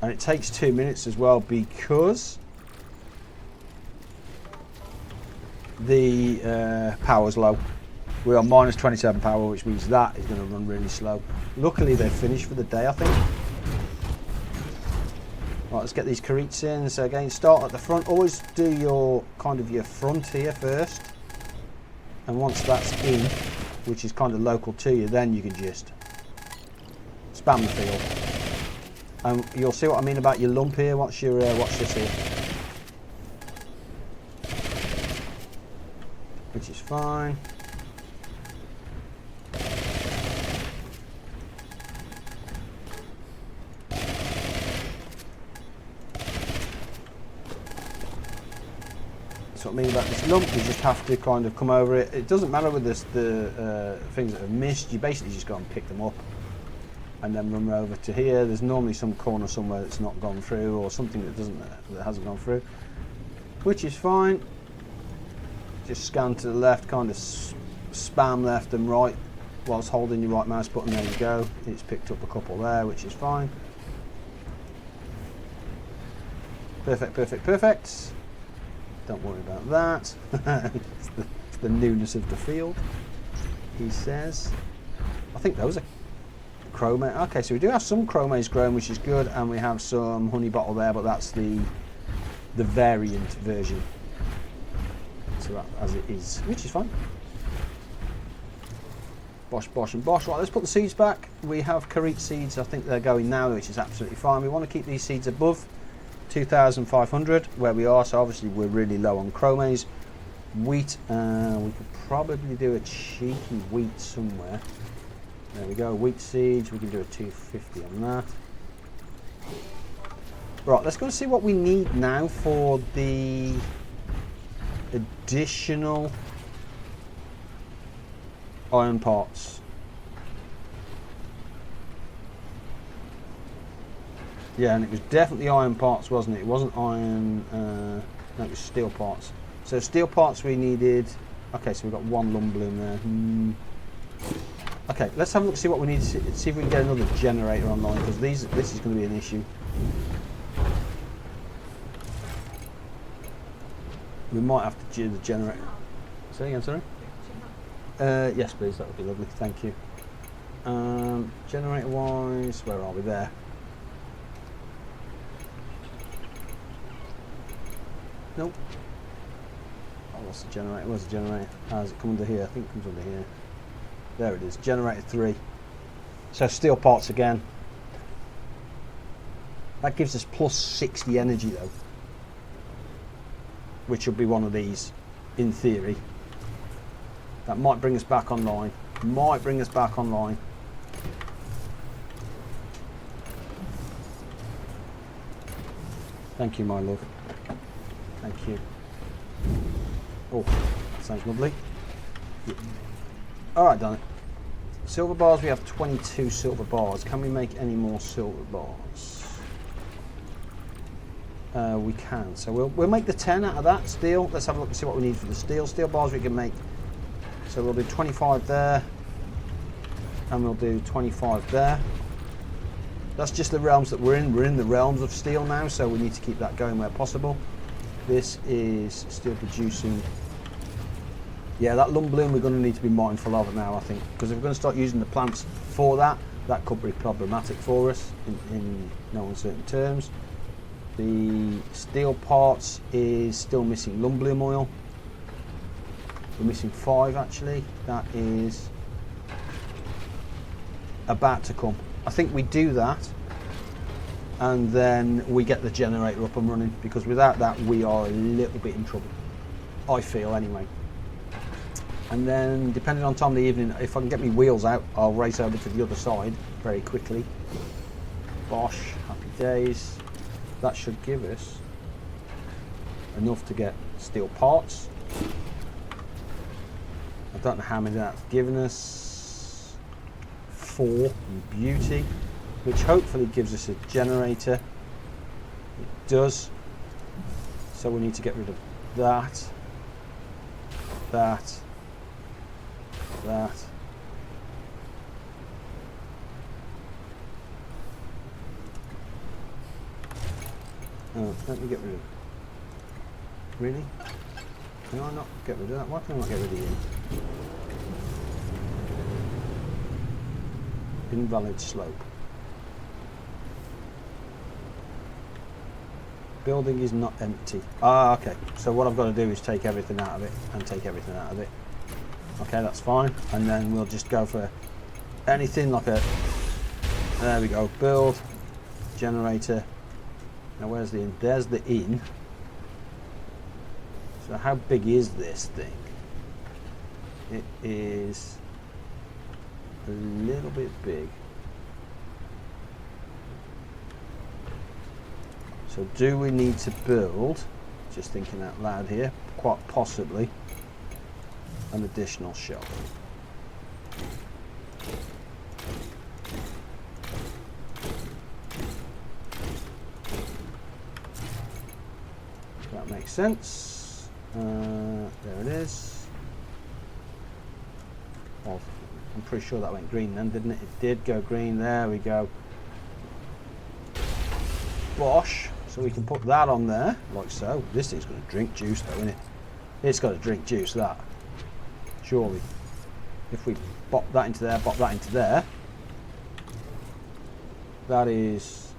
And it takes 2 minutes as well because the power's low. We're on minus 27 power, which means that is going to run really slow. Luckily, they're finished for the day, I think. Right, let's get these Karites in. So again, start at the front. Always do your kind of your frontier first. And once that's in, which is kind of local to you, then you can just spam the field. And you'll see what I mean about your lump here. Watch this here. Which is fine. That's what I mean about this lump. You just have to kind of come over it. It doesn't matter with this, the things that have missed. You basically just go and pick them up and then run over to here. There's normally some corner somewhere that's not gone through, or something that hasn't gone through, which is fine. Just scan to the left, kind of spam left and right whilst holding your right mouse button. There you go. It's picked up a couple there, which is fine. Perfect, perfect, perfect. Don't worry about that. It's the newness of the field, he says. I think those are chromate. Okay, so we do have some chromates grown, which is good, and we have some honey bottle there, but that's the variant version. So that as it is, which is fine. Bosh, bosh, and bosh. Right, let's put the seeds back. We have Karite seeds. I think they're going now, which is absolutely fine. We want to keep these seeds above 2,500 where we are, so obviously we're really low on chromates. Wheat, we could probably do a cheeky wheat somewhere. There we go, wheat seeds, we can do a 250 on that. Right, let's go and see what we need now for the additional iron parts. Yeah, and it was definitely iron parts, wasn't it? It wasn't iron, no, it was steel parts. So steel parts we needed. Okay, so we've got one lump bloom there. Okay, let's have a look, see what we need, see if we can get another generator online, because this is going to be an issue. We might have to do the generator. Say again, sorry? Yes, please, that would be lovely, thank you. Generator wise, where are we there? Nope. Oh, what's the generator? Where's the generator? How does it come under here? I think it comes under here. There it is, generator 3. So steel parts again. That gives us plus 60 energy though, which will be one of these, in theory. That might bring us back online. Might bring us back online. Thank you, my love. Thank you. Oh, sounds lovely. Yeah. Alright, done it. Silver bars, we have 22 silver bars. Can we make any more silver bars? We can. So we'll make the 10 out of that steel. Let's have a look and see what we need for the steel. Steel bars we can make. So we'll do 25 there. And we'll do 25 there. That's just the realms that we're in. We're in the realms of steel now, so we need to keep that going where possible. This is still producing. Yeah, that lump bloom we're going to need to be mindful of it now, I think, because if we're going to start using the plants for that, that could be problematic for us in no uncertain terms. The steel parts is still missing lump bloom oil. We're missing 5 actually. That is about to come. I think we do that, and then we get the generator up and running, because without that we are a little bit in trouble, I feel anyway. And then depending on time of the evening, if I can get my wheels out, I'll race over to the other side very quickly. Bosh, happy days. That should give us enough to get steel parts. I don't know how many that's given us. 4 in beauty. which hopefully gives us a generator. It does. So we need to get rid of that, that. Oh, let me get rid of it. Really? Can I not get rid of that? Why can I not get rid of you? Invalid slope. Building is not empty. Ah, okay. So what I've got to do is take everything out of it and take everything out of it. Okay, that's fine. And then we'll just go for anything like a... There we go. Build. Generator. Now where's the in? There's the in. So how big is this thing? It is a little bit big. So do we need to build, just thinking out loud here, quite possibly an additional shelf? That makes sense. There it is. Oh, I'm pretty sure that went green then, didn't it? It did go green. There we go. Bosh. So we can put that on there, like so. This thing's going to drink juice though, isn't it? It's got to drink juice, that. Surely. If we pop that into there, pop that into there. That is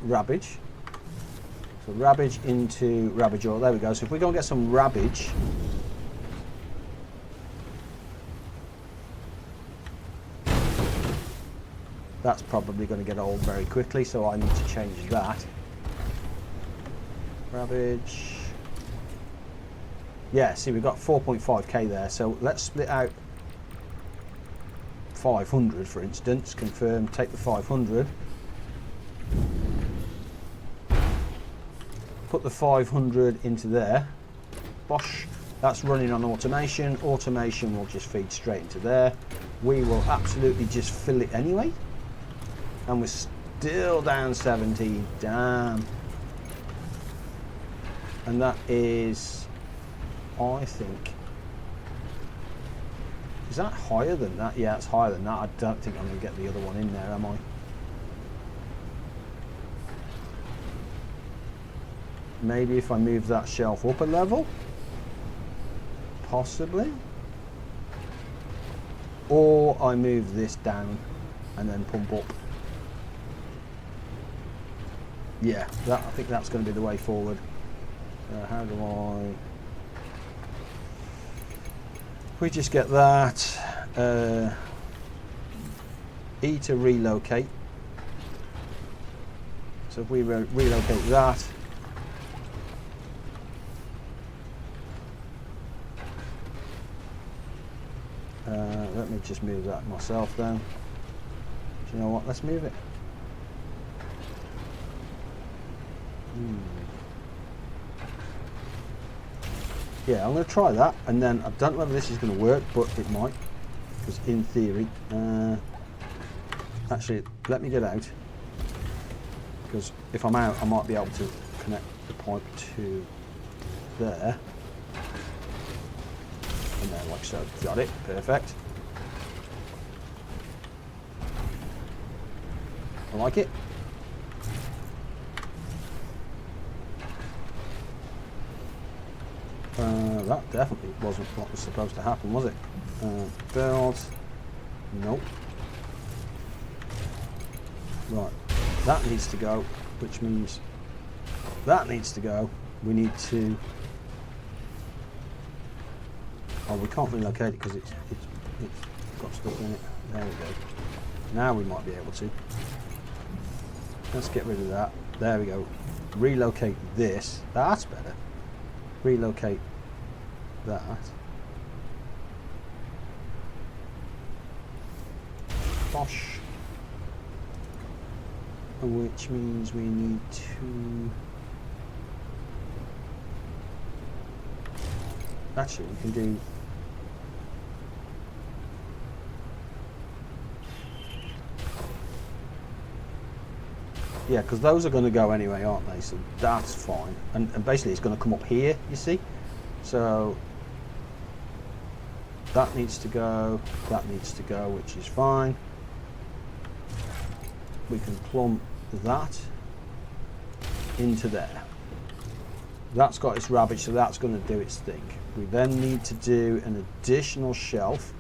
rabbage. So rabbage into rabbage oil. There we go. So if we go and get some rabbage, that's probably going to get old very quickly, so I need to change that. Rabbage. Yeah, see, we've got 4.5k there, so let's split out 500, for instance. Confirm, take the 500. Put the 500 into there. Bosh. That's running on automation. Automation will just feed straight into there. We will absolutely just fill it anyway. And we're still down 17. Damn. And that is, I think, is that higher than that? Yeah, it's higher than that. I don't think I'm going to get the other one in there, am I? Maybe if I move that shelf up a level? Possibly. Or I move this down and then pump up. Yeah, I think that's going to be the way forward. How do I... We just get that. E to relocate. So if we relocate that. Let me just move that myself then. Do you know what? Let's move it. Yeah, I'm going to try that, and then I don't know whether this is going to work, but it might, because in theory, actually, let me get out, because if I'm out, I might be able to connect the pipe to there, and then like so. Got it, perfect. I like it. That definitely wasn't what was supposed to happen, was it? Build. Nope. Right. That needs to go, which means that needs to go. We need to... Oh, we can't relocate it because it's got stuck in it. There we go. Now we might be able to. Let's get rid of that. There we go. Relocate this. That's better. Relocate that. Bosh. Which means we need to... Actually, we can do... Yeah, because those are going to go anyway, aren't they? So that's fine. And basically it's going to come up here, you see? So that needs to go, which is fine. We can plumb that into there. That's got its rubbish, so that's going to do its thing. We then need to do an additional shelf,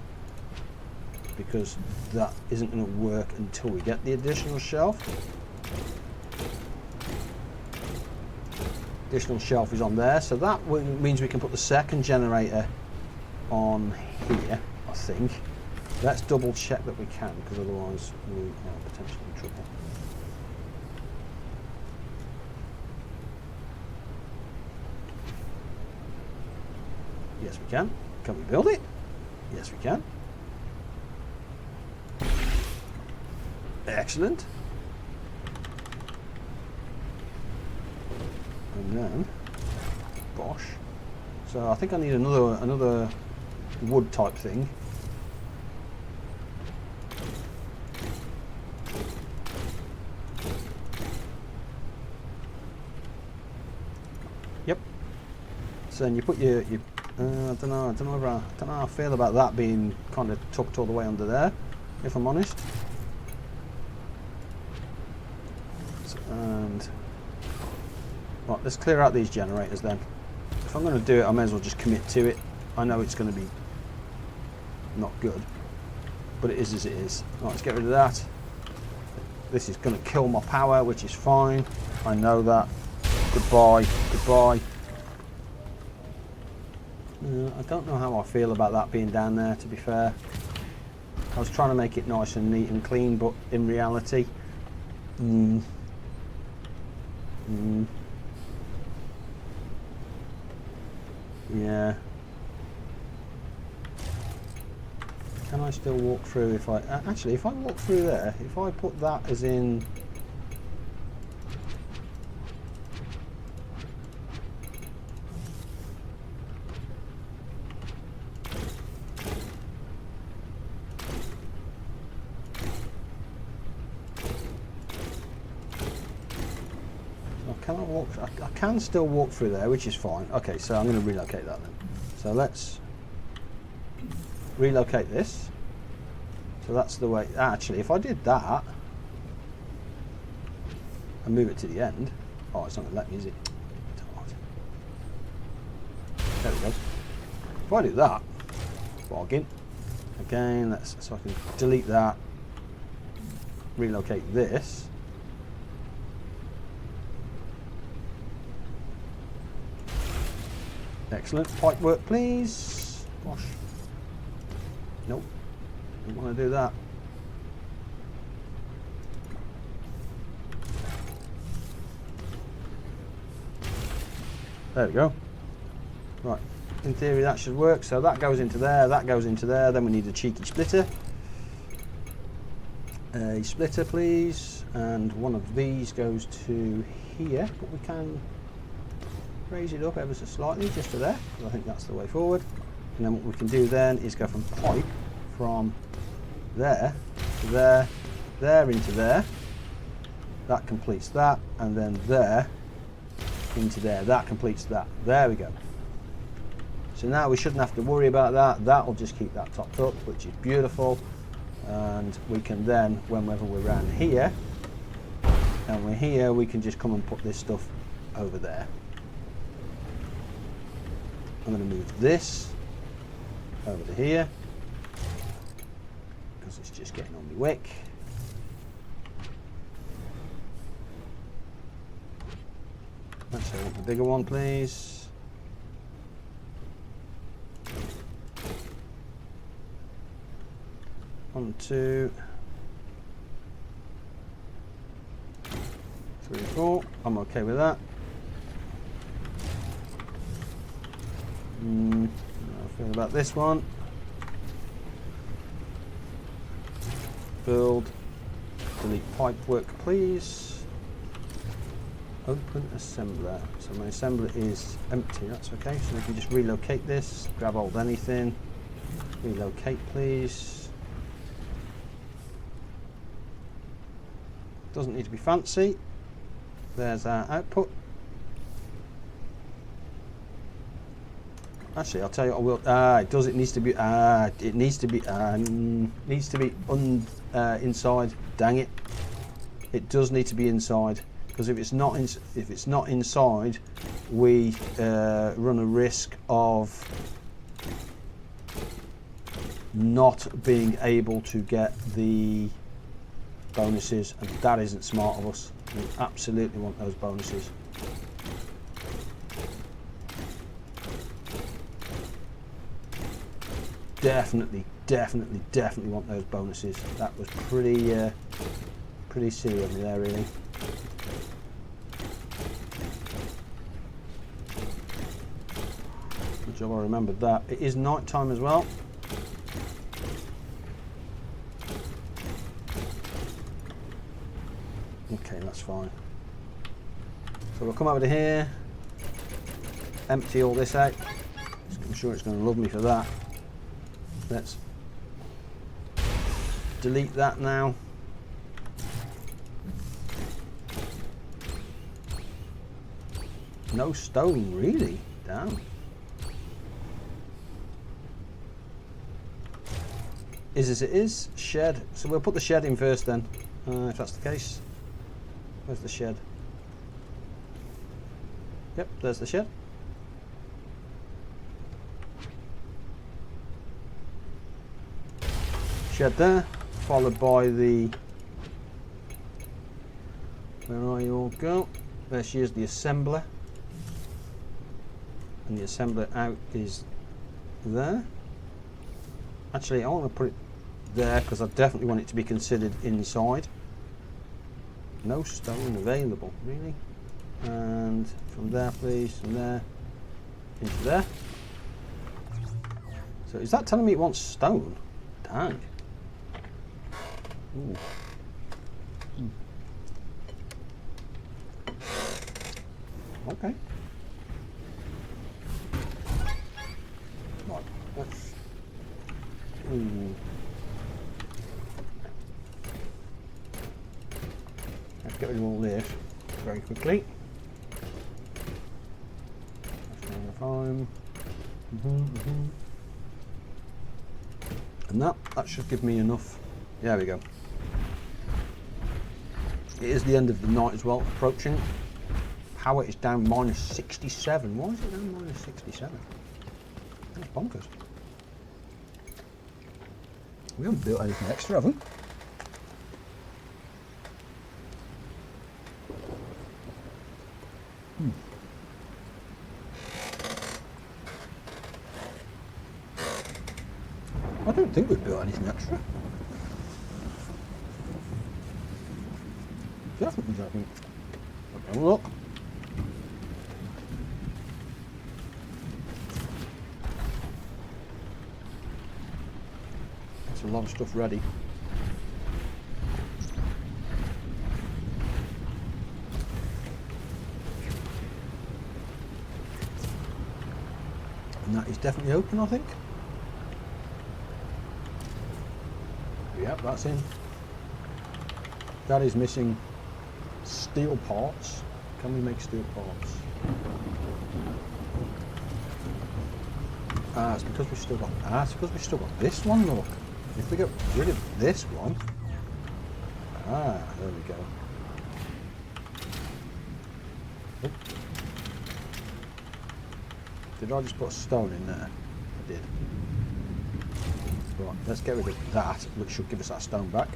because that isn't going to work until we get the additional shelf. Additional shelf is on there, so that means we can put the second generator on here, I think. Let's double check that we can, because otherwise we are potentially in trouble. Yes, we can. Can we build it? Yes, we can. Excellent. And then, bosh. So I think I need another wood type thing. Yep. So then you put your I don't know how I feel about that being kind of tucked all the way under there, if I'm honest. And right, let's clear out these generators then. If I'm going to do it, I may as well just commit to it. I know it's going to be not good, but it is as it is. Right, let's get rid of that. This is going to kill my power, which is fine. I know that. Goodbye, goodbye. I don't know how I feel about that being down there, to be fair. I was trying to make it nice and neat and clean, but in reality, yeah. Can I still walk through if I... Actually, if I walk through there, if I put that as in... I can still walk through there, which is fine. Okay, so I'm going to relocate that then. So let's relocate this. So that's the way. Actually, if I did that and move it to the end, oh, it's not going to let me, is it? There we go. If I do that, bargain. Again, so I can delete that, relocate this. Excellent. Pipe work, please. Gosh. Nope. Don't want to do that. There we go. Right. In theory, that should work. So that goes into there. That goes into there. Then we need a cheeky splitter. A splitter, please. And one of these goes to here. But we can raise it up ever so slightly, just to there, because I think that's the way forward. And then what we can do then is go from pipe from there to there, there into there. That completes that, and then there into there. That completes that. There we go. So now we shouldn't have to worry about that. That will just keep that topped up, which is beautiful. And we can then, whenever we're around here, and we're here, we can just come and put this stuff over there. I'm going to move this over to here because it's just getting on my wick. Actually, I want the bigger one, please. One, two, three, four. I'm okay with that. How I feel about this one. Build, delete pipe work, please. Open assembler. So my assembler is empty, that's okay. So we can just relocate this, grab hold anything, relocate please. Doesn't need to be fancy. There's our output. Actually, I'll tell you what I will. It does. It needs to be. It needs to be. Inside. Dang it! It does need to be inside, because if it's not inside, we run a risk of not being able to get the bonuses, and that isn't smart of us. We absolutely want those bonuses. Definitely want those bonuses. That was pretty silly of me there, really. Good job I remembered that. It is night time as well. Okay, that's fine. So we'll come over to here, empty all this out. I'm sure it's going to love me for that. Let's delete that now. No stone, really? Damn. Is as it is. Shed. So we'll put the shed in first then, if that's the case. Where's the shed? Yep, there's the shed. Shed there, followed by the, where are you all go? There she is, the assembler. And the assembler out is there. Actually, I want to put it there because I definitely want it to be considered inside. No stone available, really. And from there, please, from there into there. So is that telling me it wants stone? Dang. Ooh. Okay. Right, let's. Let's get rid of all this very quickly. And that should give me enough. There we go. It is the end of the night as well, approaching. Power is down -67. Why is it down -67? That's bonkers. We haven't built anything extra, have we? I don't think we've built anything extra. Definitely don't. Have a look. That's a lot of stuff ready. And that is definitely open, I think. Yep, that's in. That is missing steel parts. Can we make steel parts? It's because we've still got. It's because we've still got this one. Look, if we get rid of this one. There we go. Oh. Did I just put a stone in there? I did. Right, let's get rid of that, which should give us that stone back.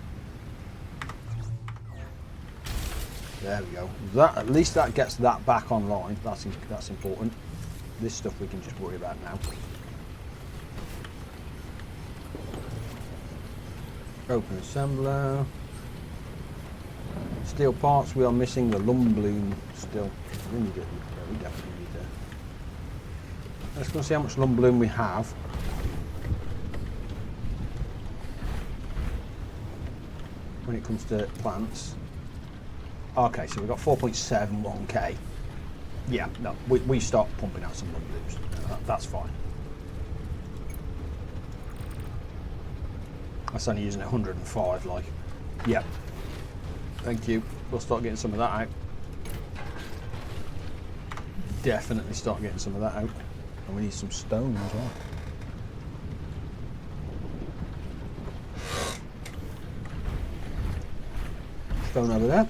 There we go. That, at least that gets that back online. That's important. This stuff we can just worry about now. Open assembler. Steel parts. We are missing the lumbloom still. We need it. Yeah, we definitely need it. Let's go and see how much lumbloom we have. When it comes to plants. Okay, so we've got 4.71k. Yeah, no, we start pumping out some lumblooms. That's fine. That's only using 105, like. Yeah. Thank you. We'll start getting some of that out. definitely start getting some of that out. And we need some stone as well. Stone over there.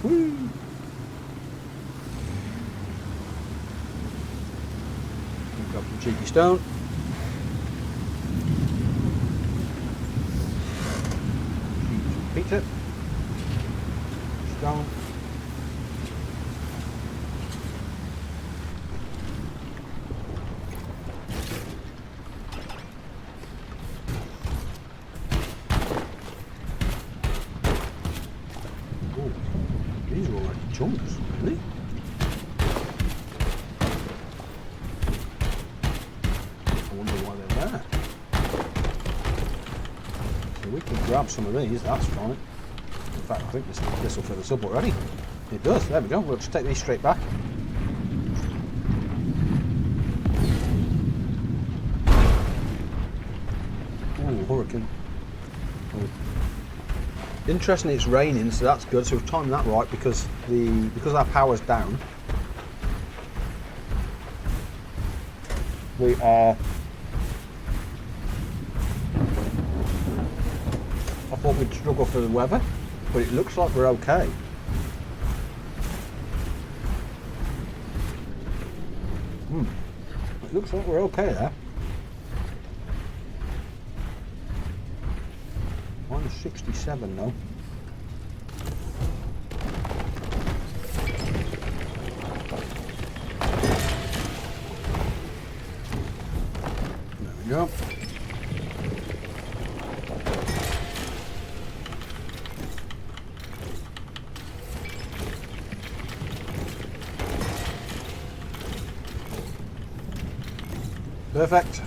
Woo! Grab some cheeky stone. Pizza. Stone. Oh, these are all like chunks, really. I wonder why they're there. So we can grab some of these, that's fine. In fact, I think this will fill us up already. It does, there we go. We'll just take these straight back. Ooh, hurricane. Ooh. Interesting, it's raining, so that's good. So we've timed that right because our power's down. We are. I thought we'd struggle for the weather, but it looks like we're okay. It looks like we're okay there. Minus 67 though. There we go. Perfect.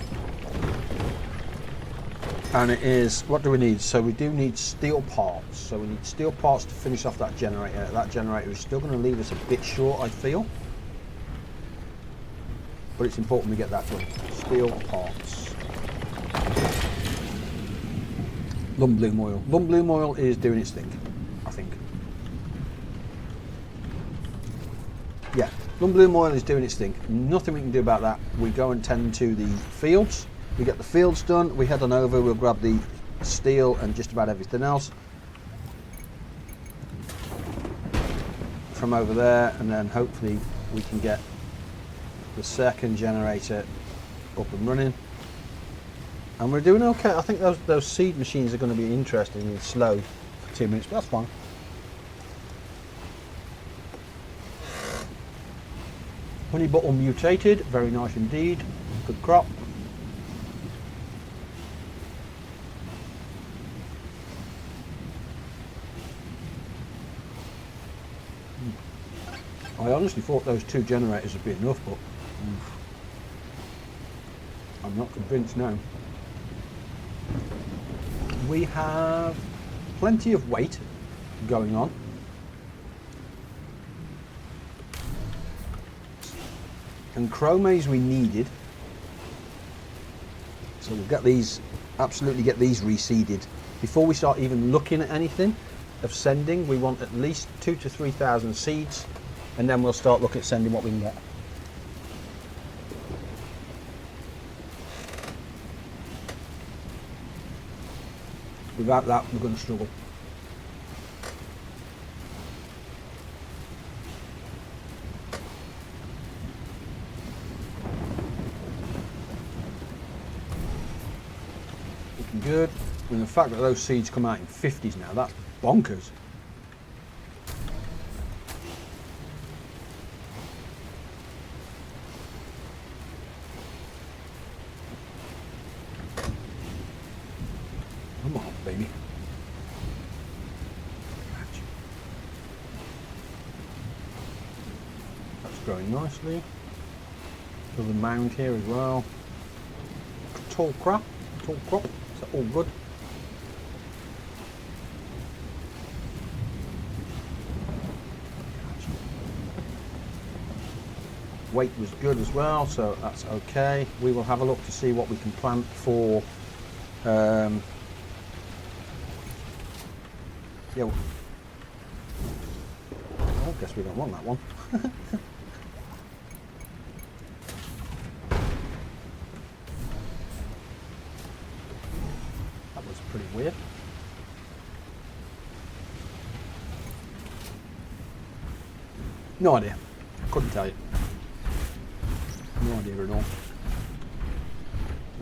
And it is, what do we need? So we do need steel parts. So we need steel parts to finish off that generator. That generator is still going to leave us a bit short, I feel. But it's important we get that done. Steel parts. Lump bloom oil. Lump bloom oil is doing its thing, I think. Yeah, lump bloom oil is doing its thing. Nothing we can do about that. We go and tend to the fields. We get the fields done. We head on over. We'll grab the steel and just about everything else from over there, and then hopefully we can get the second generator up and running. And we're doing okay. I think those seed machines are going to be interesting and slow for 2 minutes, but that's fine. Honey bottle mutated, very nice indeed. Good crop. I honestly thought those 2 generators would be enough, but I'm not convinced now. We have plenty of weight going on. And chromes we needed. So we'll get these, absolutely get these reseeded. Before we start even looking at anything of sending, we want at least 2,000 to 3,000 seeds. And then we'll start looking at sending what we can get. Without that, we're going to struggle. Looking good. And the fact that those seeds come out in 50s now, that's bonkers. Come on, baby. That's growing nicely. Another mound here as well. Tall crop. Is that all good? Weight was good as well, so that's okay. We will have a look to see what we can plant for. Yeah, guess we don't want that one. That was pretty weird. No idea. Couldn't tell you. No idea at all.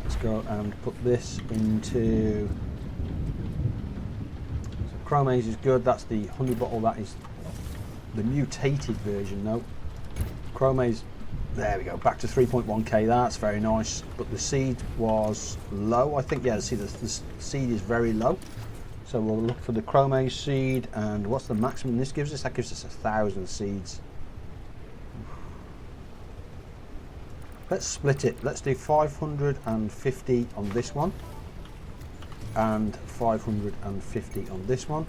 Let's go and put this into... So Chrome Haze is good. That's the honey bottle. That is the mutated version though. Chrome Haze, there we go. Back to 3.1k. That's very nice. But the seed was low. I think, yeah, see the seed is very low. So we'll look for the Chrome Haze seed, and what's the maximum this gives us? That gives us 1,000 seeds. Let's split it. Let's do 550 on this one and 550 on this one.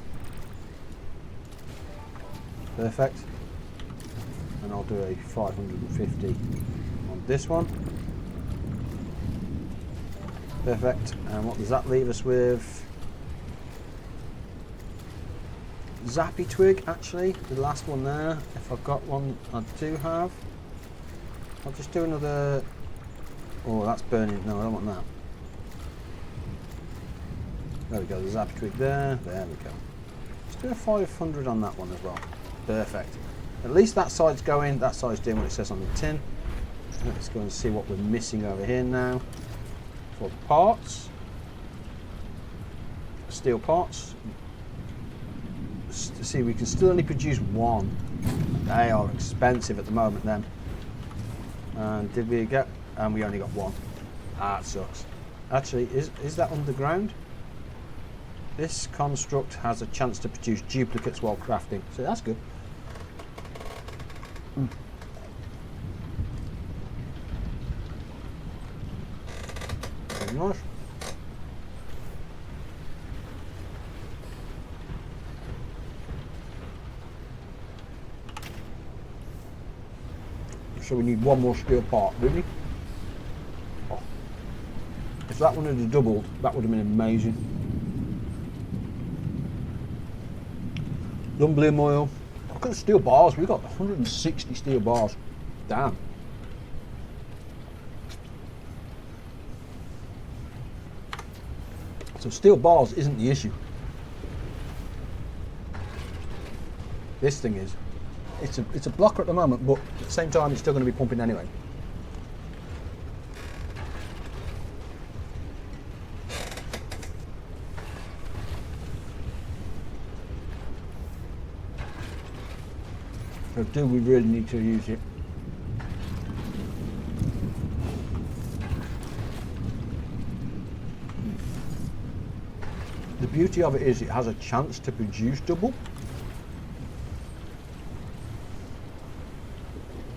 Perfect. And I'll do a 550 on this one. Perfect. And what does that leave us with? Zappy twig, actually, the last one there. If I've got one, I do have. I'll just do another. Oh, that's burning. No, I don't want that. There we go, the zappy twig there. There we go. Let's do a 500 on that one as well. Perfect. At least that side's going. That side's doing what it says on the tin. Let's go and see what we're missing over here now. For the parts. Steel parts. See, we can still only produce one. They are expensive at the moment then. And did we get, and we only got one. Ah, it sucks. Actually, is that underground? This construct has a chance to produce duplicates while crafting, so that's good. Very nice. So we need one more steel part, don't we? Oh. If that one had doubled, that would have been amazing. Lumbloom oil. Look at the steel bars. We got 160 steel bars. Damn. So steel bars isn't the issue. This thing is. It's a blocker at the moment, but at the same time it's still going to be pumping anyway. So do we really need to use it? The beauty of it is it has a chance to produce double.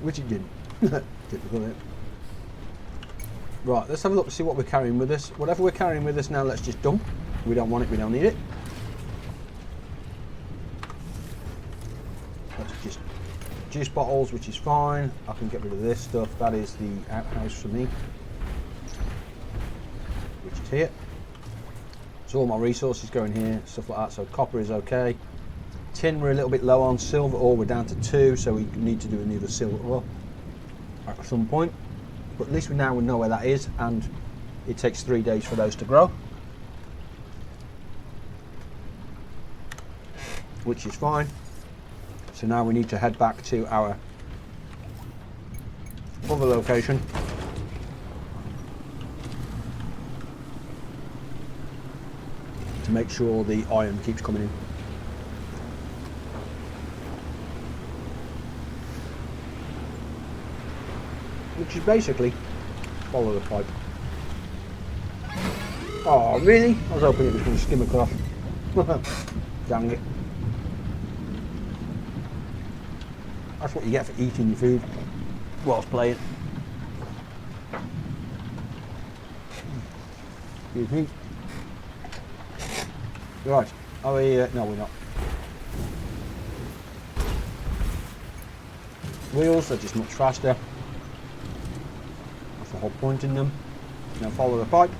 Which it didn't. Typical, isn't it? Right, let's have a look to see what we're carrying with us. Whatever we're carrying with us now, let's just dump. We don't want it, we don't need it. That's just juice bottles, which is fine. I can get rid of this stuff. That is the outhouse for me, which is here. So all my resources go in here, stuff like that. So copper is okay. Tin we're a little bit low on. Silver ore we're down to 2, so we need to do another silver ore at some point. But at least we now know where that is, and it takes 3 days for those to grow, which is fine. So now we need to head back to our other location to make sure the iron keeps coming in. Which is basically follow the pipe. Oh, really? I was hoping it was going to skim across. Dang it. That's what you get for eating your food whilst playing. Excuse me. Right, are we, no we're not. Wheels are just much faster. That's the whole point in them. Now follow the pipe.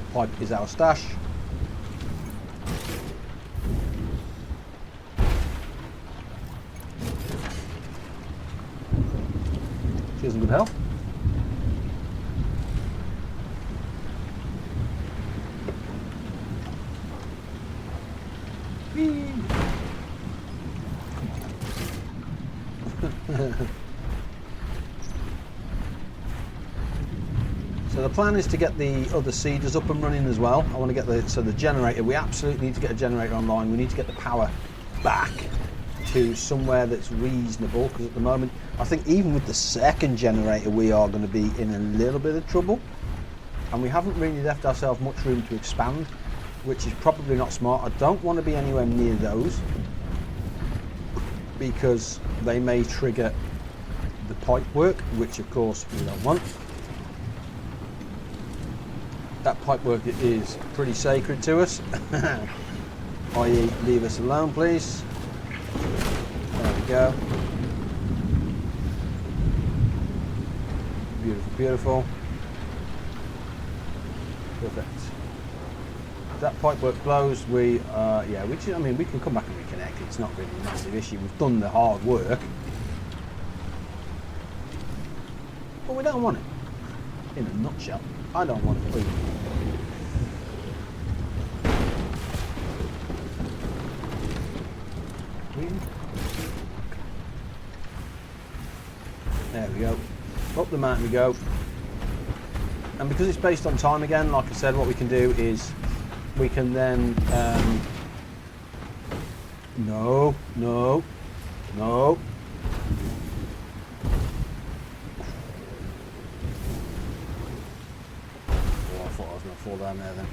The pipe is our stash. in good health. So the plan is to get the other seeders up and running as well. I want to get the generator, we absolutely need to get a generator online. We need to get the power back to somewhere that's reasonable, because at the moment I think even with the second generator we are going to be in a little bit of trouble, and we haven't really left ourselves much room to expand, which is probably not smart. I don't want to be anywhere near those because they may trigger the pipe work, which of course we don't want. That pipe work is pretty sacred to us. i.e. leave us alone please. There we go. Beautiful, beautiful. Perfect. If that pipe work blows, we I mean we can come back and reconnect. It's not really a massive issue. We've done the hard work. But we don't want it. In a nutshell, I don't want it. There we go. Up the mountain we go. And because it's based on time again, like I said, what we can do is we can then no. Oh, I thought I was going to fall down there then.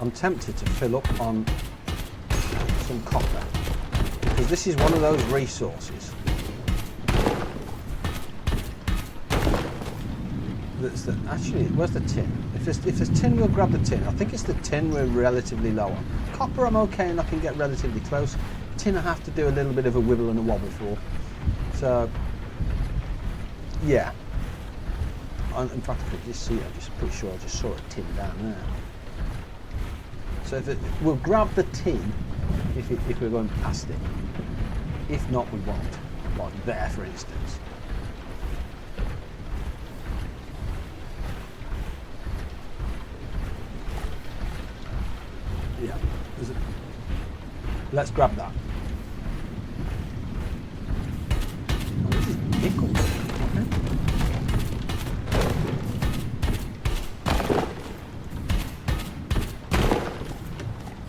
I'm tempted to fill up on some copper, because this is one of those resources that's actually, where's the tin? If there's tin, we'll grab the tin. I think it's the tin we're relatively low on. Copper I'm okay and I can get relatively close. Tin I have to do a little bit of a wibble and a wobble for. So yeah, in fact I could just see, I'm just pretty sure I just saw a tin down there. So we'll grab the tin if we're going past it. If not, we won't. Like there, for instance. Yeah. Let's grab that. Oh, this is nickel.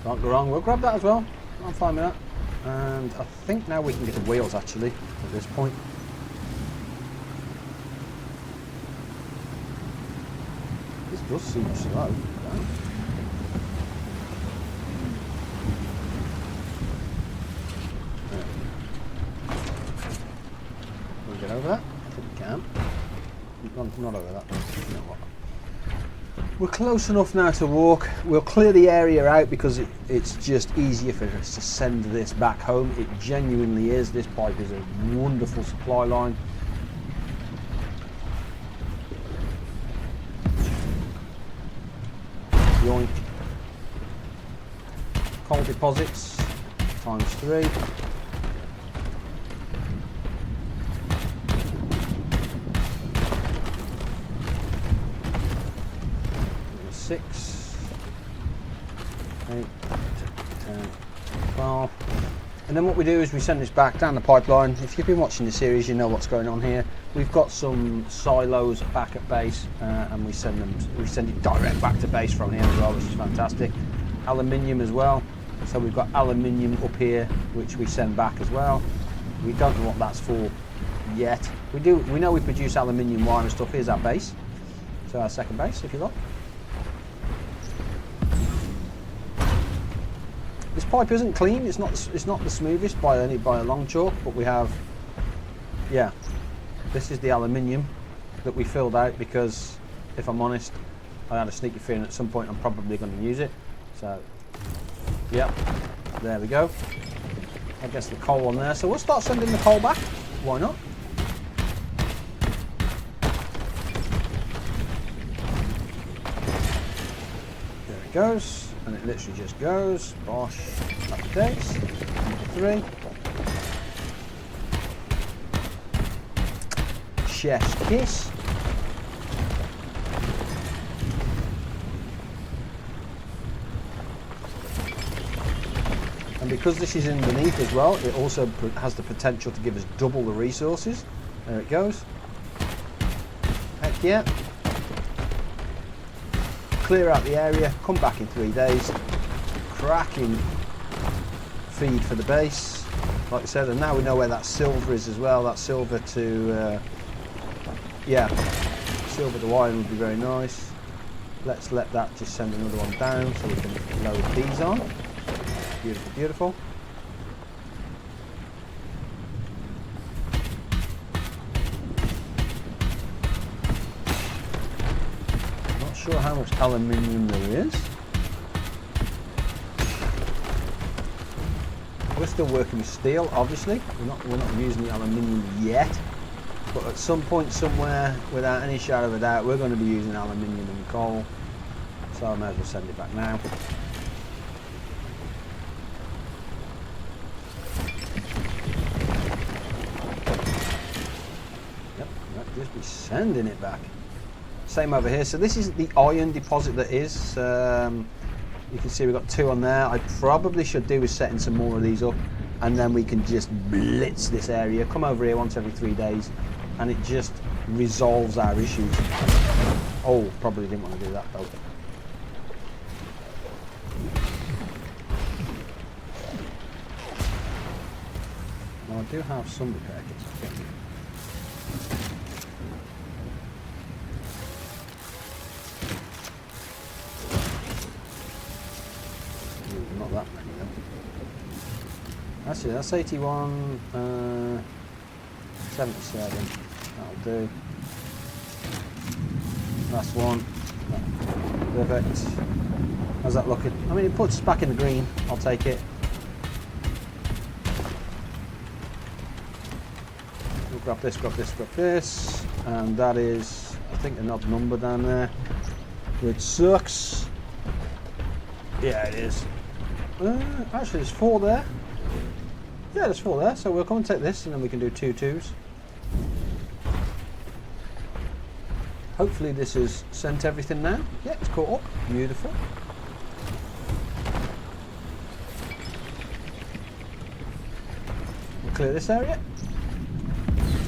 Can't go wrong, we'll grab that as well. I'm fine with that. And I think now we can get the wheels actually at this point. This does seem slow. We'll get over that. I think we can. Not over that. You know what? We're close enough now to walk. We'll clear the area out because it's just easier for us to send this back home. It genuinely is. This pipe is a wonderful supply line. Yoink. Coal deposits ×3. Six, 8, 10, 12. And then what we do is we send this back down the pipeline. If you've been watching the series, you know what's going on here. We've got some silos back at base, and we send it direct back to base from here as well, which is fantastic. Aluminium as well. So we've got aluminium up here, which we send back as well. We don't know what that's for yet. We know we produce aluminium wire and stuff. Here's our base. So our second base, if you like. This pipe isn't clean. It's not the smoothest by a long chalk, but we have, yeah, this is the aluminium that we filled out because, if I'm honest, I had a sneaky feeling at some point I'm probably going to use it. So, yeah, there we go. I guess the coal on there. So we'll start sending the coal back. Why not? goes, and it literally just goes, bosh, happy days. Number 3. Chef's kiss. And because this is underneath as well, it also has the potential to give us double the resources. There it goes. Heck yeah. Clear out the area, come back in 3 days. Cracking feed for the base. Like I said, and now we know where that silver is as well. That silver to, yeah, silver to iron would be very nice. Let's let that just send another one down so we can load these on. Beautiful, beautiful. Not sure how much aluminium there is. We're still working with steel, obviously. We're not using the aluminium yet, but at some point somewhere, without any shadow of a doubt, we're going to be using aluminium and coal. So I may as well send it back now. Just be sending it back. Same over here. So this is the iron deposit that is. You can see we've got 2 on there. I probably should do is setting some more of these up, and then we can just blitz this area. Come over here once every 3 days, and it just resolves our issues. Oh, probably didn't want to do that though. Now I do have some repair kits. Not that many though. Actually, that's 81, 77. That'll do. Last one. Perfect. How's that looking? I mean, it puts us back in the green. I'll take it. We'll grab this, grab this, grab this. And that is, I think, an odd number down there, which sucks. Yeah, it is. Actually, there's 4 there. Yeah, there's 4 there. So we'll come and take this, and then we can do 2 2s. Hopefully this has sent everything now. Yeah, it's caught up. Beautiful. We'll clear this area,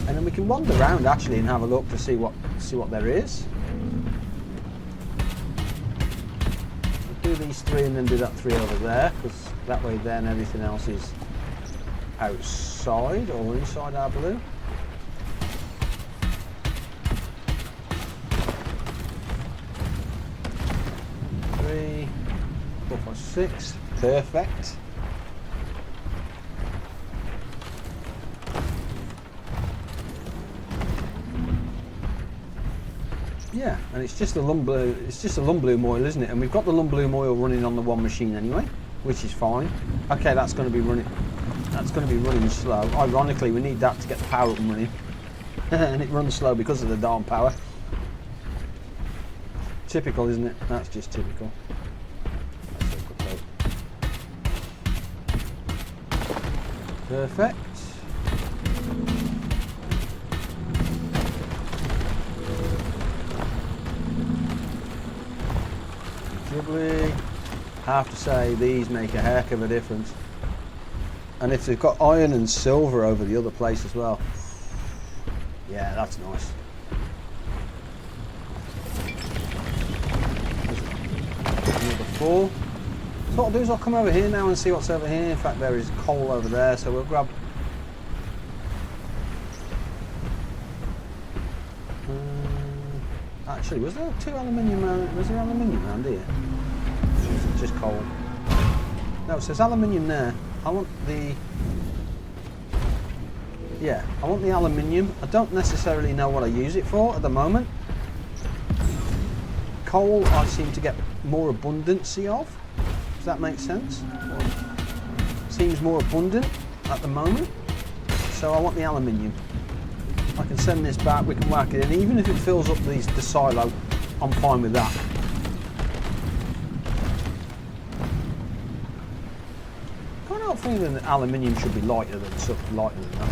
and then we can wander around actually and have a look to see what there is. Do these 3 and then do that 3 over there, because that way then everything else is outside or inside our blue. Three, 4, 5, 6. Perfect. Yeah, and it's just the lumblue. It's just a lumblue oil, isn't it? And we've got the lumblue oil running on the one machine anyway, which is fine. Okay, that's going to be running. That's going to be running slow. Ironically, we need that to get the power up and running, and it runs slow because of the darn power. Typical, isn't it? That's just typical. Perfect. Lovely. I have to say, these make a heck of a difference. And if they've got iron and silver over the other place as well, yeah, that's nice. Number 4. So what I'll do is I'll come over here now and see what's over here. In fact, there is coal over there, so we'll grab. Actually, was there 2 aluminium around? Was there aluminium around here? Or was it just coal? No, it says aluminium there. I want the. Yeah, I want the aluminium. I don't necessarily know what I use it for at the moment. Coal, I seem to get more abundancy of. Does that make sense? Seems more abundant at the moment. So I want the aluminium. I can send this back, we can whack it in. Even if it fills up the silo, I'm fine with that. got a feeling that aluminium should be lighter than that.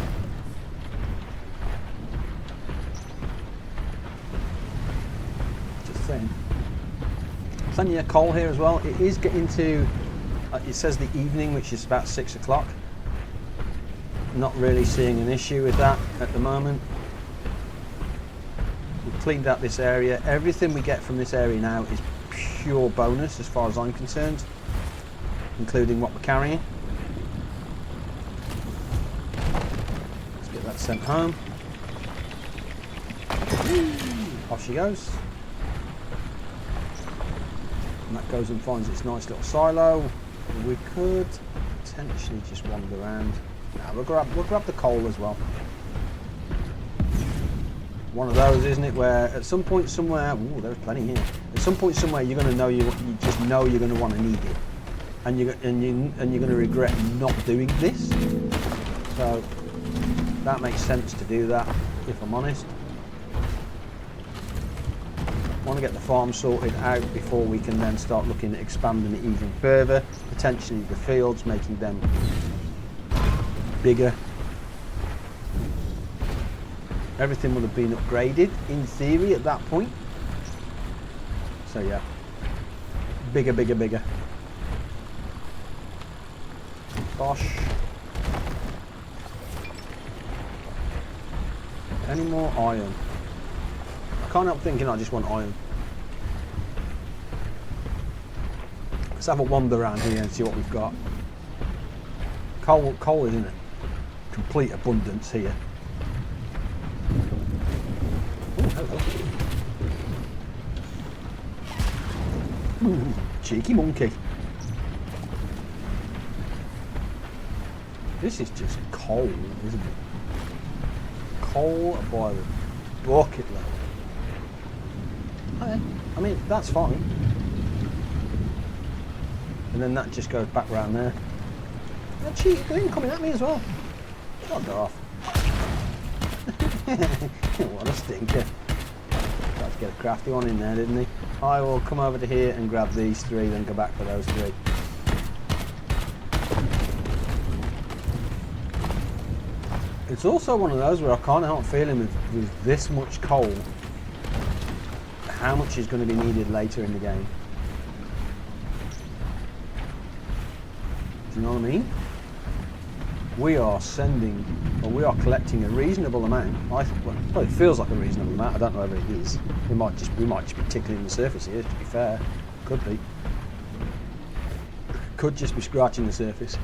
Just saying. Plenty of coal here as well. It is getting to, it says the evening, which is about 6 o'clock. Not really seeing an issue with that at the moment. We've cleaned out this area. Everything we get from this area now is pure bonus as far as I'm concerned, including what we're carrying. Let's get that sent home. Off she goes. And that goes and finds its nice little silo. We could potentially just wander around. Nah, we'll grab the coal as well. One of those, isn't it, where at some point somewhere, ooh, there's plenty here. At some point somewhere, you're going to know you just know you're going to want to need it, and you're going to regret not doing this. So that makes sense to do that, if I'm honest. Want to get the farm sorted out before we can then start looking at expanding it even further. Potentially the fields, making them bigger. Everything will have been upgraded in theory at that point. So yeah, bigger, bigger, bigger. Gosh. Any more iron? I can't help thinking I just want iron. Let's have a wander around here and see what we've got. Coal is in a complete abundance here. Ooh, cheeky monkey. This is just coal, isn't it? Coal by the bucket load. Okay. I mean, that's fine. And then that just goes back round there. That cheeky thing coming at me as well. God off. What a stinker. Tried to get a crafty one in there, didn't he? I will come over to here and grab these three, then go back for those three. It's also one of those where I can't help feeling with this much coal, how much is going to be needed later in the game. Do you know what I mean? We are collecting a reasonable amount. Well, it feels like a reasonable amount. I don't know whether it is. We might just be tickling the surface here, to be fair. Could be. Could just be scratching the surface.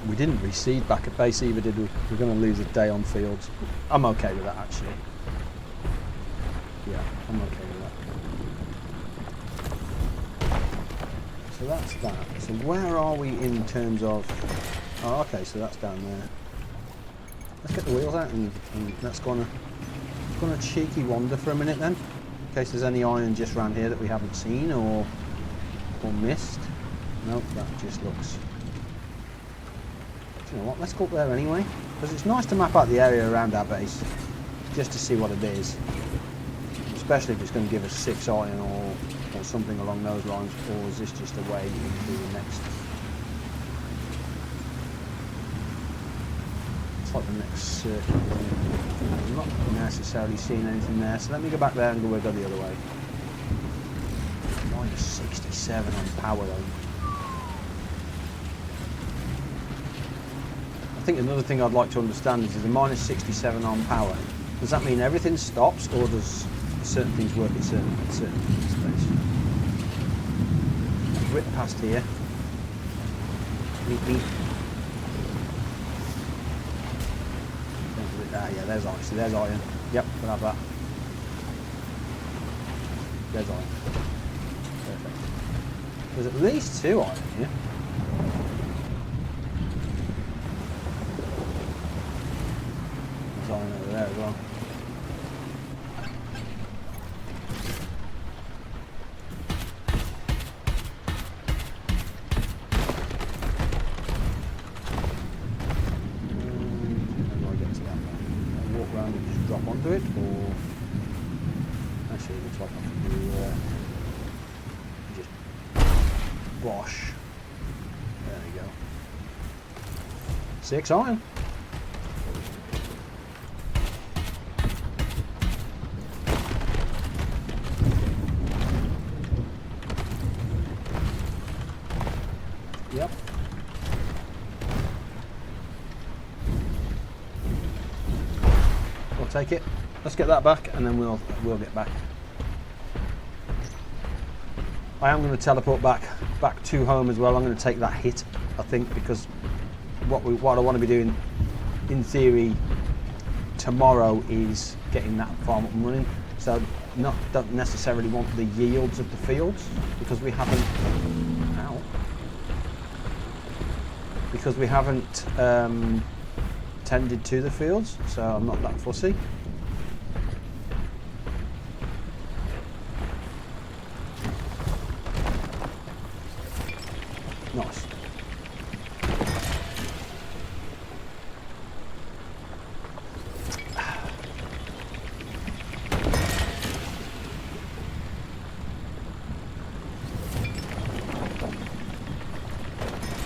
We didn't reseed back at base either, did we? We're going to lose a day on fields. I'm okay with that, actually. Yeah, I'm okay with that. So that's that. So where are we in terms of... Oh, okay, so that's down there. Let's get the wheels out and let's go on a cheeky wander for a minute then. In case there's any iron just around here that we haven't seen or missed. Nope, that just looks... Do you know what, let's go up there anyway. Because it's nice to map out the area around our base. Just to see what it is. Especially if it's going to give us 6 iron or something along those lines, or is this just a way into the next? It's like the next circuit. I'm not necessarily seeing anything there, so let me go back there and go the other way. Minus 67 on power though. I think another thing I'd like to understand is the minus 67 on power. Does that mean everything stops, or does certain things work at certain space? Rip past here. Beep, beep. Yeah, there's iron. See, there's iron. Yep, we'll have that. There's iron. Perfect. There's at least 2 iron here. There's iron over there as well. Onto it, or actually it looks like I can do just bosh. we go. 6 iron. Yep. We'll take it. Let's get that back, and then we'll get back. I am going to teleport back to home as well. I'm going to take that hit, I think, because what I want to be doing, in theory, tomorrow is getting that farm up and running. So don't necessarily want the yields of the fields because we haven't. Ow. Because we haven't tended to the fields, so I'm not that fussy. Nice.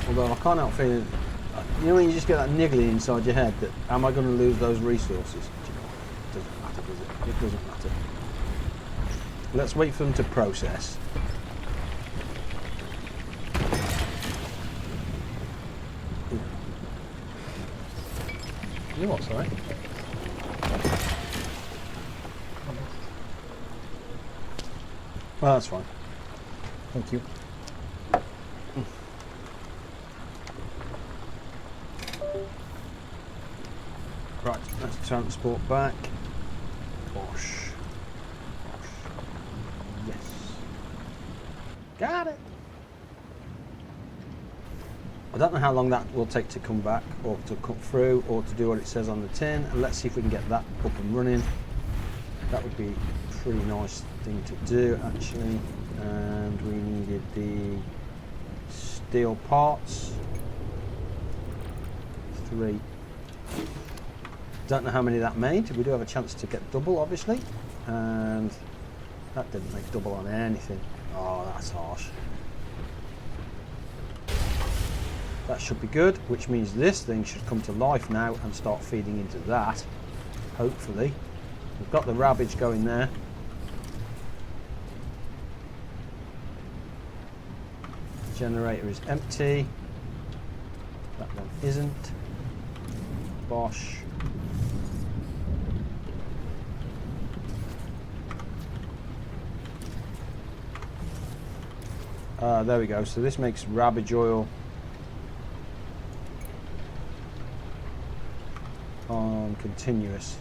Although I can't help feeling, you know when you just get that niggling inside your head that, am I going to lose those resources? It doesn't matter, does it? It doesn't matter. Let's wait for them to process. You what, sorry? Well, that's fine. Thank you. Right, let's transport back. Bosh. Yes. Got it. I don't know how long that will take to come back, or to cut through, or to do what it says on the tin. And let's see if we can get that up and running. That would be a pretty nice thing to do, actually. And we needed the steel parts. 3. Don't know how many that made. We do have a chance to get double, obviously. And that didn't make double on anything. Oh, that's harsh. That should be good, which means this thing should come to life now and start feeding into that, hopefully. We've got the rabbage going there. The generator is empty. That one isn't. Bosh. There we go. So this makes rabbage oil on continuous.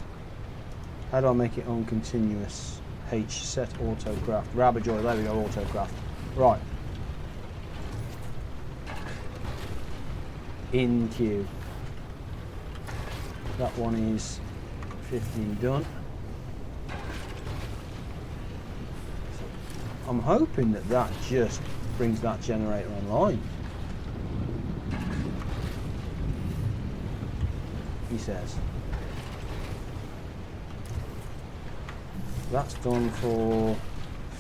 How do I make it on continuous? H set autocraft. Rabbage oil. There we go. Autocraft. Right. In queue. That one is 15 done. So I'm hoping that that just brings that generator online. He says. That's done for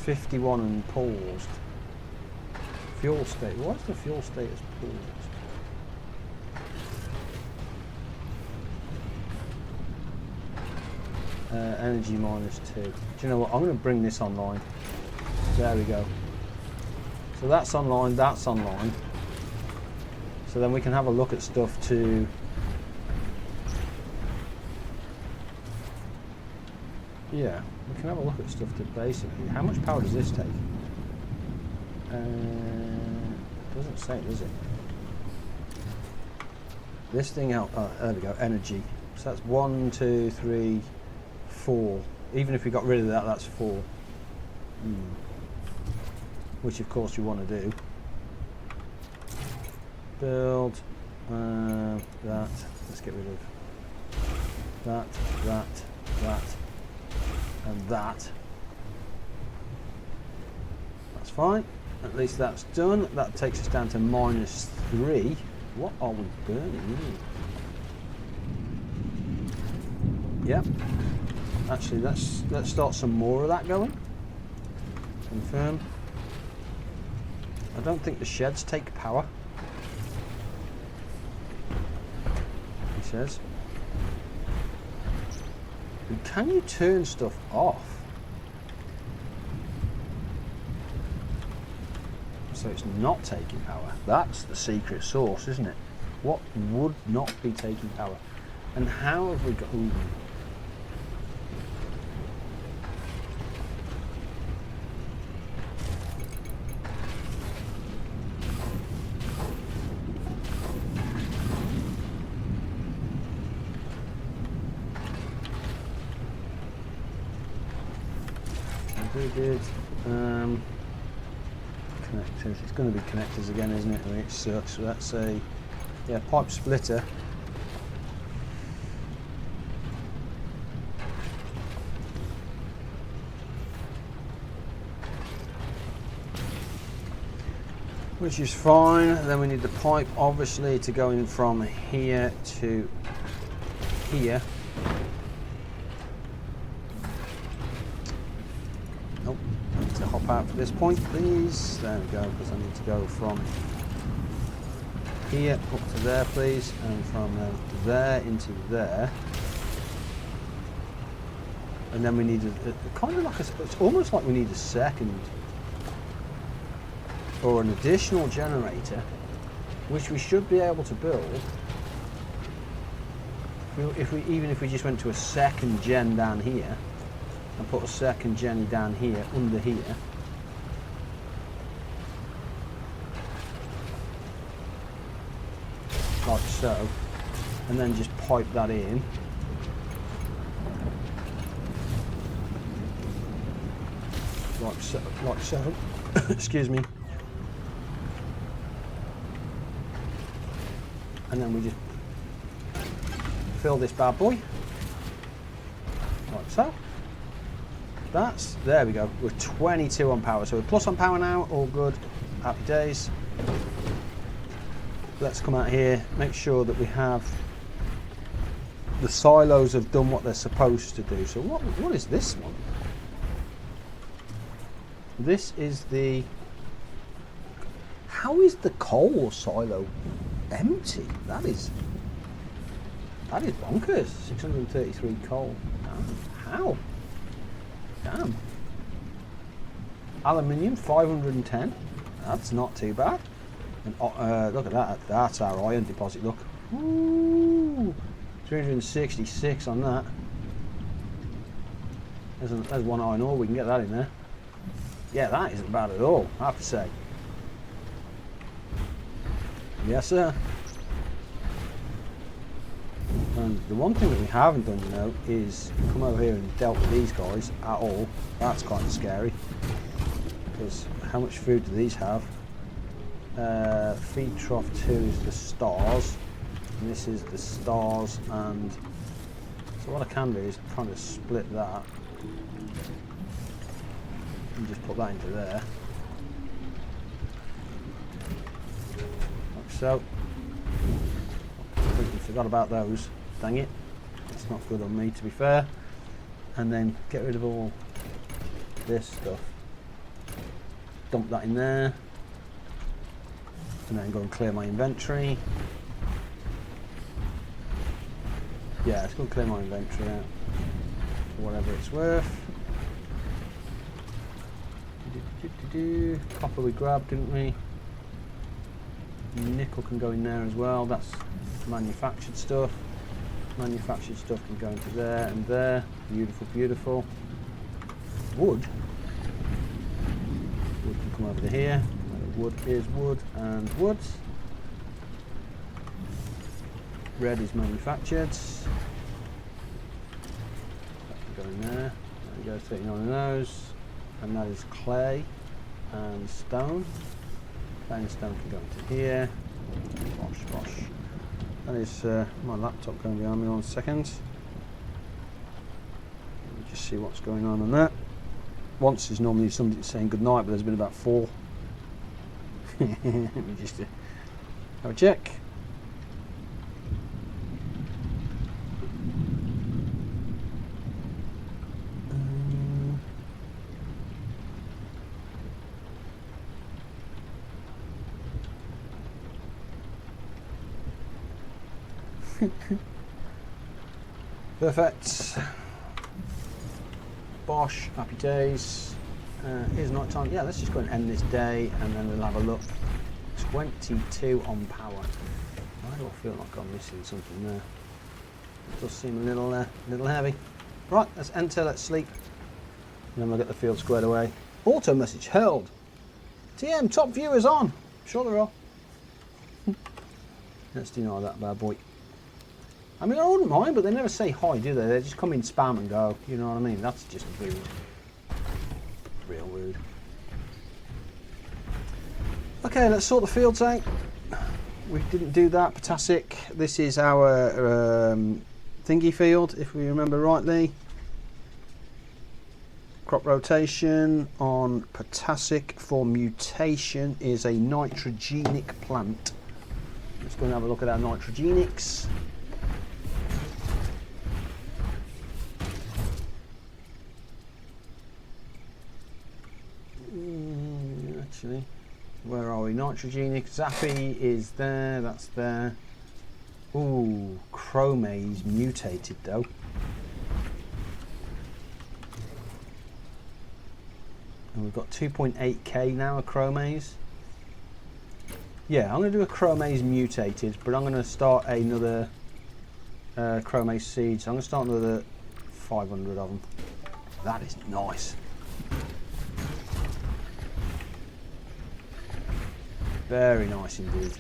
51 and paused. Fuel state. Why is the fuel status paused? Energy -2. Do you know what? I'm going to bring this online. There we go. So that's online, that's online. So then we can have a look at stuff to... Yeah, we can have a look at stuff to basically... How much power does this take? Doesn't say, does it? This thing out... Oh, there we go, energy. So that's 1, 2, 3, 4. Even if we got rid of that, that's 4. Which of course you want to do. Build that. Let's get rid of that, and that. That's fine. At least that's done. That takes us down to -3. What are we burning? Yep. Actually, let's start some more of that going. Confirm. I don't think the sheds take power. says. And can you turn stuff off? So it's not taking power. That's the secret sauce, isn't it? What would not be taking power? And how have we got... Ooh. Good. Connectors. It's going to be connectors again, isn't it? Which sucks. So that's a pipe splitter. Which is fine. Then we need the pipe, obviously, to go in from here to here. Hop out for this point, please. There we go, because I need to go from here up to there, please, and from there into there. And then we need a kind of like it's almost like we need a second or an additional generator, which we should be able to build even if we just went to a second gen down here. And put a second gen down here, under here. Like so. And then just pipe that in. Like so. Excuse me. And then we just fill this bad boy. Like so. There we go, we're 22 on power, so we're plus on power now, all good, happy days. Let's come out here, make sure that we have, the silos have done what they're supposed to do. So what is this one? This is the, how is the coal silo empty? That is bonkers, 633 coal, how? Damn. Aluminium 510. That's not too bad. And look at that. That's our iron deposit. Look. Ooh, 366 on that. There's one iron ore. We can get that in there. Yeah, that isn't bad at all, I have to say. Yes, sir. And the one thing that we haven't done, you know, is come over here and dealt with these guys at all. That's kind of scary. Because how much food do these have? Feed trough 2 is the stars. And this is the stars. And so what I can do is kind of split that. And just put that into there. Like so. Completely forgot about those. Dang it, that's not good on me, to be fair. And then get rid of all this stuff, dump that in there, and then go and clear my inventory. Yeah, let's go and clear my inventory out for whatever it's worth. Copper we grabbed, didn't we? Nickel can go in there as well. That's manufactured stuff. Manufactured stuff can go into there and there. Beautiful, beautiful. Wood. Wood can come over to here. Wood is wood and wood. Red is manufactured. That can go in there. There we go, 39 of those. And that is clay and stone. Clay and stone can go into here. Bosh, bosh. That is my laptop going behind me. 1 second. Let me just see what's going on that. Once is normally somebody saying good night, but there's been about 4. Let me just have a check. Perfect. Bosh, happy days. Here's night time. Yeah, let's just go and end this day and then we'll have a look. 22 on power. Why do I feel like I'm missing something there? It does seem a little heavy. Right, let's enter, let's sleep. And then we'll get the field squared away. Auto message held. TM, top viewers on. Sure there are. Let's deny that bad boy. I mean, I wouldn't mind, but they never say hi, do they? They just come in, spam and go. You know what I mean? That's just rude. Real rude. Okay, let's sort the fields out. We didn't do that. Potassic. This is our thingy field, if we remember rightly. Crop rotation on potassic for mutation is a nitrogenic plant. Let's go and have a look at our nitrogenics. Actually, where are we? Nitrogenic. Zappy is there. That's there. Ooh, chromase mutated though. And we've got 2.8k now of chromase. Yeah, I'm going to do a chromase mutated, but I'm going to start another chromase seed. So I'm going to start another 500 of them. That is nice. Very nice indeed.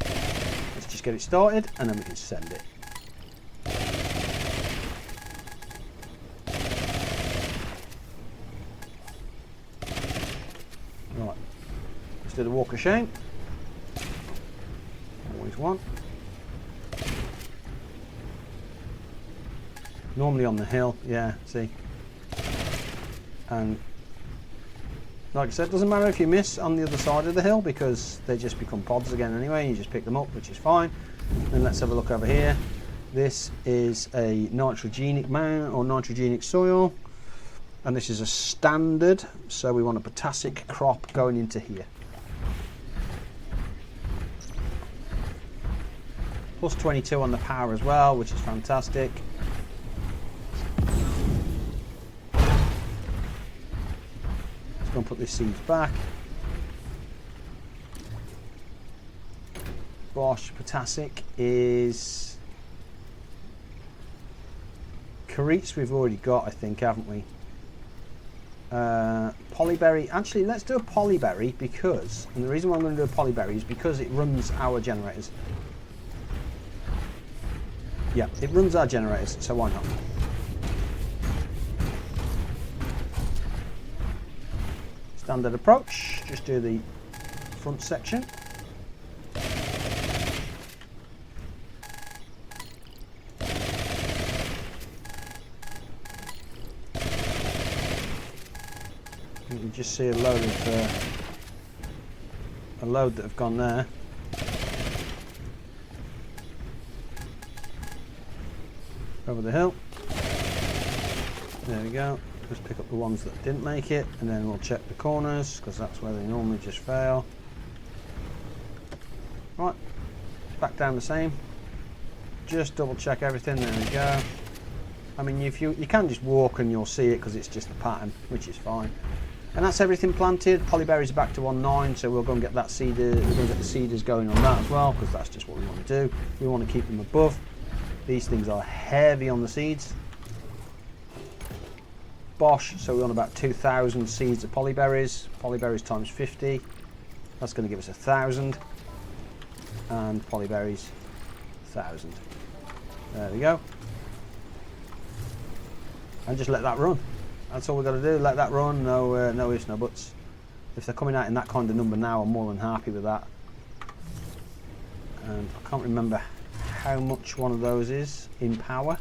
Let's just get it started and then we can send it. Right, let's do the walk of shame. Always one. Normally on the hill, yeah, see. And like I said, doesn't matter if you miss on the other side of the hill because they just become pods again anyway, and you just pick them up, which is fine. Then let's have a look over here. This is a nitrogenic mound or nitrogenic soil, and this is a standard, so we want a potassic crop going into here. Plus 22 on the power as well, which is fantastic. Go and put these seeds back. Bosh potassic is Carrots we've already got, I think, haven't we? Polyberry. Actually, let's do a polyberry because, and the reason why I'm going to do a polyberry is because it runs our generators. Yeah, it runs our generators, so why not? Standard approach, just do the front section. You can just see a load that have gone there. Over the hill. There we go. Just pick up the ones that didn't make it, and then we'll check the corners because that's where they normally just fail. Right, back down the same. Just double check everything. There we go. I mean, if you can just walk and you'll see it because it's just the pattern, which is fine. And that's everything planted. Polyberries are back to 1.9, so we'll go and get that seeder. We're going to get the seeders going on that as well because that's just what we want to do. We want to keep them above. These things are heavy on the seeds. Bosh, so we're on about 2,000 seeds of polyberries. Polyberries times 50, that's going to give us 1,000. And polyberries, 1,000. There we go. And just let that run. That's all we've got to do, let that run, no ifs, no buts. If they're coming out in that kind of number now, I'm more than happy with that. And I can't remember how much one of those is in power.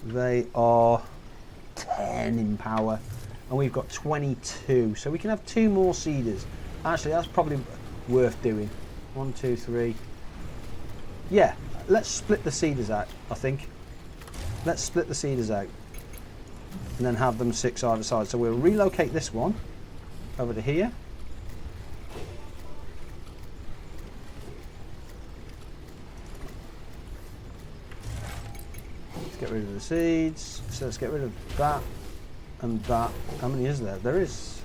They are 10 in power and we've got 22, so we can have 2 more seeders. Actually, that's probably worth doing. 1, 2, 3. Yeah, let's split the seeders out. I think let's split the seeders out and then have them 6 either side. So we'll relocate this one over to here. rid of the seeds. So let's get rid of that and that. How many is there? There is.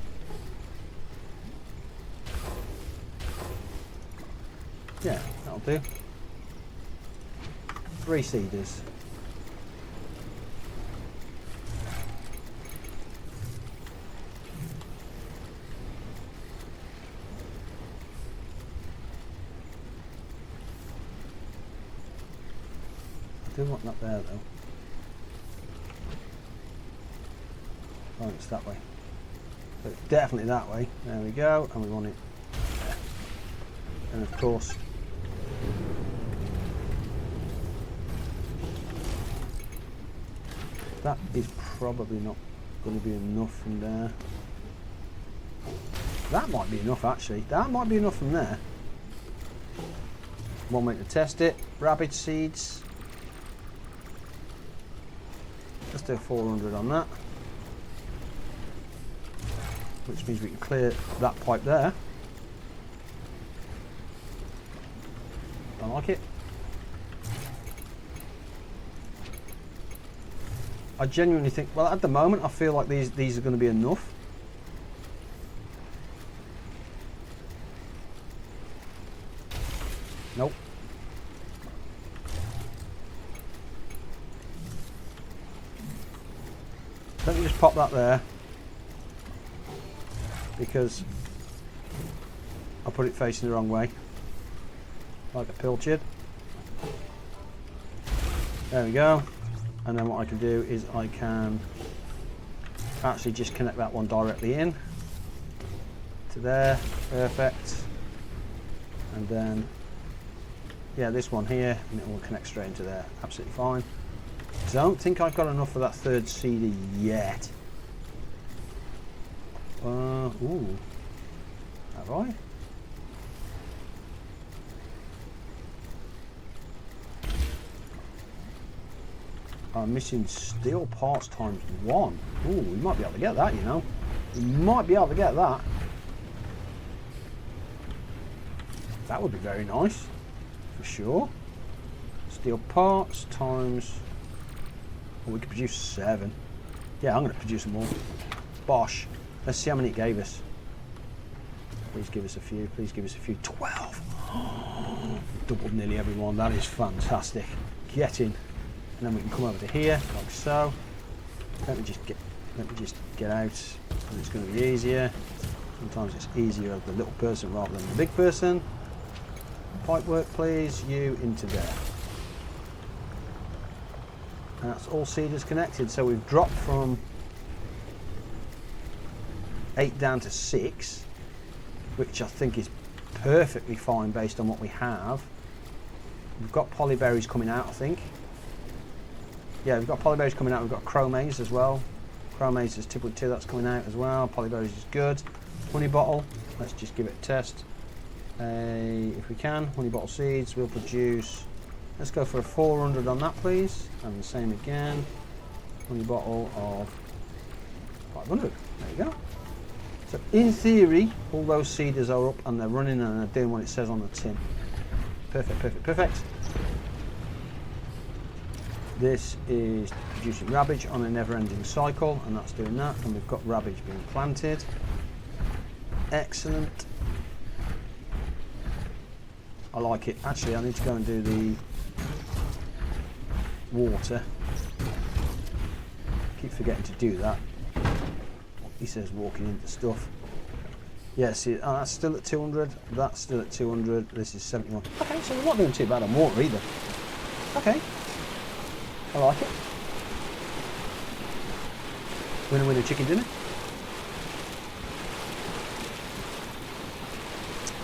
Yeah, that'll do. 3 seeders. I do want that there though. Oh, it's that way. So it's definitely that way. There we go. And we want it there. And of course, that is probably not going to be enough from there. That might be enough actually. That might be enough from there. One way to test it. Rabbit seeds. Let's do 400 on that. Which means we can clear that pipe there. I like it. I genuinely think, well, at the moment I feel like these are going to be enough. Nope. Let me just pop that there, because I put it facing the wrong way, like a pilchard. There we go. And then what I can do is I can actually just connect that one directly in to there. Perfect. And then, yeah, this one here, and it will connect straight into there. Absolutely fine. Don't think I've got enough for that 3rd seeder yet. Ooh. Have I? I'm missing steel parts times 1. Ooh, we might be able to get that, you know. We might be able to get that. That would be very nice, for sure. Steel parts times... Oh, we could produce 7. Yeah, I'm going to produce them all. Bosh. Let's see how many it gave us. Please give us a few. Please give us a few. 12. Doubled nearly every one. That is fantastic. Get in. And then we can come over to here, like so. Let me just get out. It's going to be easier. Sometimes it's easier of the little person rather than the big person. Pipe work, please. You into there. And that's all seeders connected. So we've dropped from 8 down to 6, which I think is perfectly fine based on what we have. We've got polyberries coming out, I think. Yeah, we've got polyberries coming out. We've got chromaze as well. Chromaze is typically 2, that's coming out as well. Polyberries is good. Honey bottle, let's just give it a test. If we can, honey bottle seeds, we'll produce, let's go for a 400 on that please. And the same again. Honey bottle of 500. There you go. So in theory, all those seeders are up and they're running and they're doing what it says on the tin. Perfect, perfect, perfect. This is producing rabbage on a never-ending cycle, and that's doing that. And we've got rabbage being planted. Excellent. I like it. Actually, I need to go and do the water. Keep forgetting to do that. He says walking into stuff. Yeah, see, that's still at 200. That's still at 200. This is 71. Okay, so we're not doing too bad on water either. Okay. I like it. Winner, winner, chicken dinner.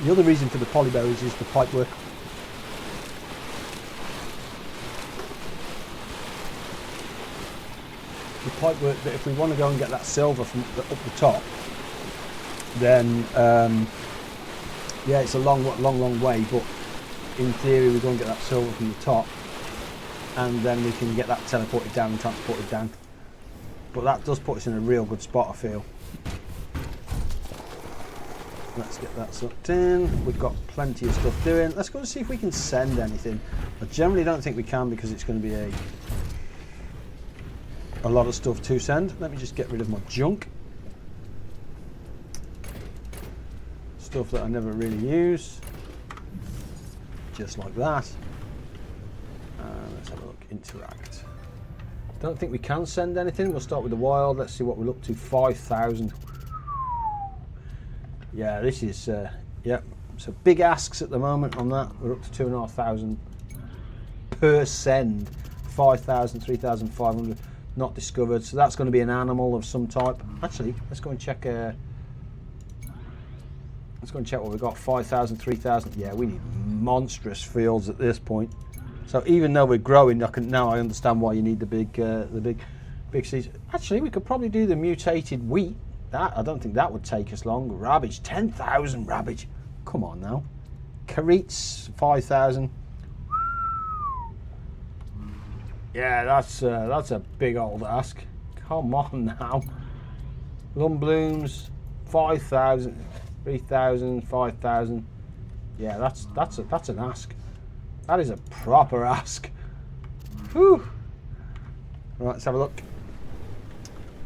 The other reason for the polyberries is the pipe work. The pipe work that if we want to go and get that silver from up the top, then yeah, it's a long way, but in theory we go and get that silver from the top, and then we can get that teleported down and transported down. But that does put us in a real good spot, I feel. Let's get that sucked in. We've got plenty of stuff doing. Let's go and see if we can send anything. I generally don't think we can because it's going to be a a lot of stuff to send. Let me just get rid of my junk. Stuff that I never really use. Just like that. Let's have a look. Interact. Don't think we can send anything. We'll start with the wild. Let's see what we're up to. 5,000. Yeah, this is yep. So big asks at the moment on that. We're up to 2,500 per send. 5,000, 3,500 not discovered. So that's going to be an animal of some type. Actually, let's go and check. Let's go and check what we've got. 5,000, 3,000. Yeah, we need monstrous fields at this point. So even though we're growing, now I understand why you need the big seeds. Actually, we could probably do the mutated wheat. That I don't think that would take us long. Rabbage, 10,000 rabbage. Come on now. Carrots, 5,000. Yeah, that's a big old ask. Come on now. Lum blooms, 5,000, 3,000, 5,000. Yeah, that's an ask. That is a proper ask. Whew. Right, let's have a look.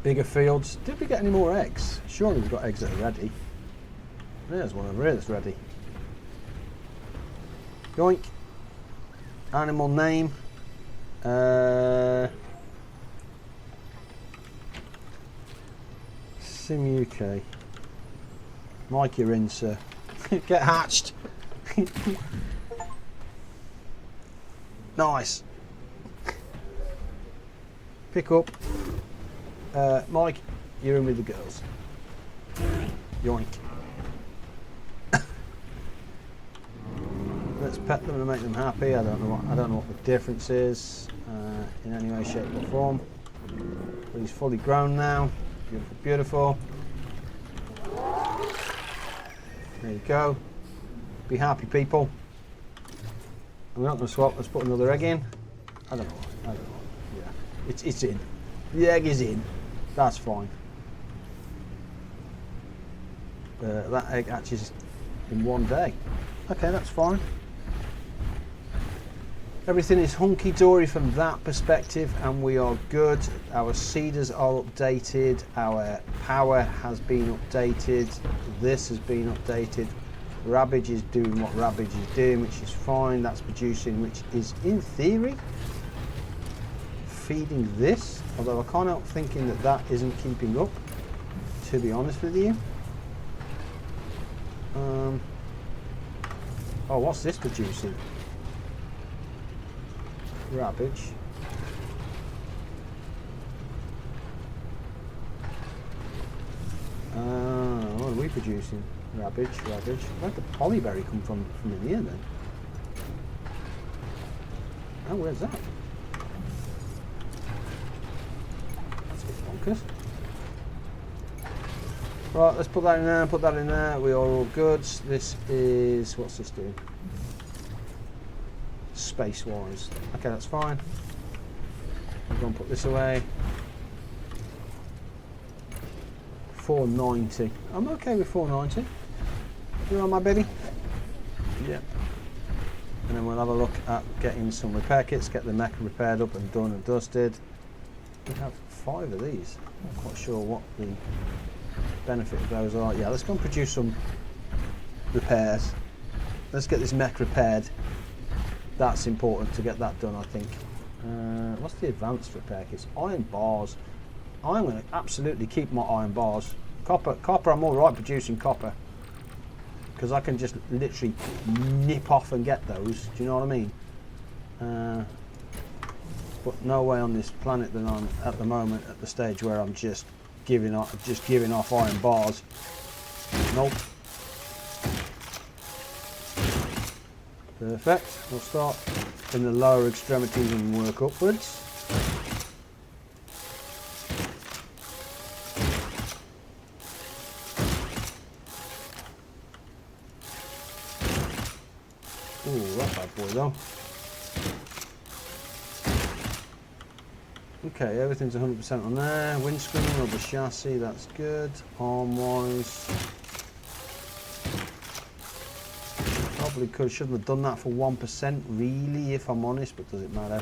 Bigger fields. Did we get any more eggs? Surely we've got eggs that are ready. There's one over here that's ready. Yoink. Animal name. Sim UK. Mike, you're in, sir. Get hatched. Nice. Pick up. Mike, you're in with the girls. Yoink. Let's pet them and make them happy. I don't know what the difference is in any way, shape or form. But he's fully grown now. Beautiful, beautiful. There you go. Be happy, people. We're not going to swap. Let's put another egg in. I don't know. Yeah, it's in. The egg is in. That's fine. That egg hatches in one day. Okay, that's fine. Everything is hunky-dory from that perspective, and we are good. Our seeders are updated. Our power has been updated. This has been updated. Rabbage is doing what Rabbage is doing, which is fine. That's producing, which is, in theory, feeding this. Although I can't help thinking that that isn't keeping up, to be honest with you. Oh, what's this producing? Rabbage. What are we producing? Rabbage. Where'd the polyberry come from in here then? Oh, where's that? That's a bit bonkers. Right, let's put that in there, put that in there. We are all good. This is, what's this doing? Space-wise. Okay, that's fine. I'm going to put this away. 490. I'm okay with 490. You on my baby? Yep. And then we'll have a look at getting some repair kits, get the mech repaired up and done and dusted. We have 5 of these. I'm not quite sure what the benefit of those are. Yeah, let's go and produce some repairs. Let's get this mech repaired. That's important to get that done, I think. What's the advanced repair kits? Iron bars. I'm going to absolutely keep my iron bars. Copper, I'm all right producing copper, because I can just literally nip off and get those. Do you know what I mean? But no way on this planet that I'm at the moment at the stage where I'm just giving off iron bars. Nope. Perfect. We'll start in the lower extremities and work upwards. Ooh, that bad boy though. Okay, everything's 100% on there. Windscreen, rubber chassis, that's good. Arm wise. Probably shouldn't have done that for 1% really, if I'm honest, but does it matter?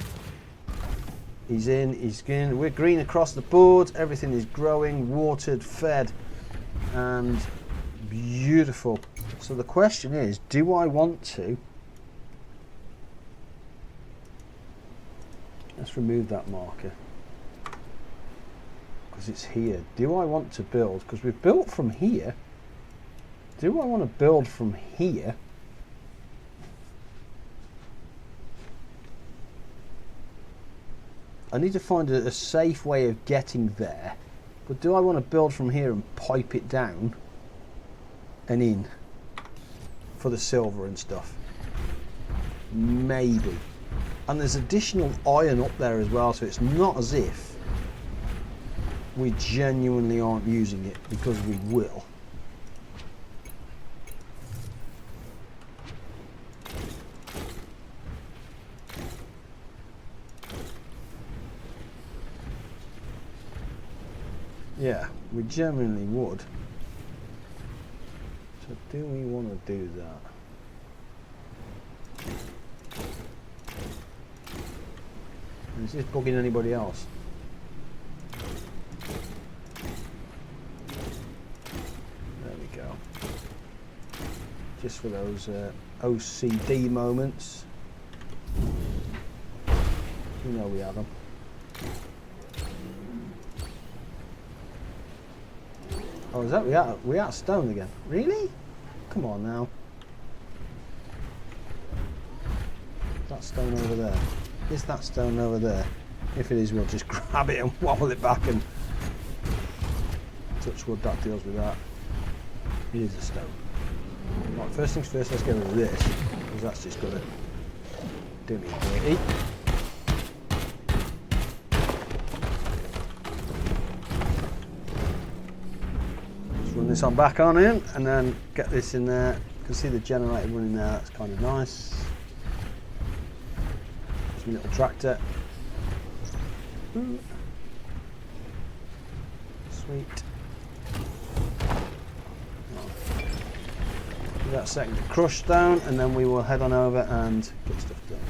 He's in, he's in. We're green across the board. Everything is growing, watered, fed, and beautiful. So the question is, do I want to... Let's remove that marker. Because it's here. Do I want to build? Because we've built from here. Do I want to build from here? I need to find a safe way of getting there, but do I want to build from here and pipe it down and in for the silver and stuff? Maybe. And there's additional iron up there as well, so it's not as if we genuinely aren't using it, because we will. Yeah, we genuinely would. So do we want to do that? Is this bugging anybody else? There we go. Just for those OCD moments. You know we have them. Oh, is that we out of stone again? Really? Come on now. That stone over there. Is that stone over there? If it is, we'll just grab it and wobble it back and touch wood. That deals with that. It is a stone. Right, first things first, let's get rid of this, because that's just gonna do me dirty. Run this on back on in, and then get this in there. You can see the generator running there. That's kind of nice. There's my little tractor. Sweet. Give that a second to crush down, and then we will head on over and get stuff done.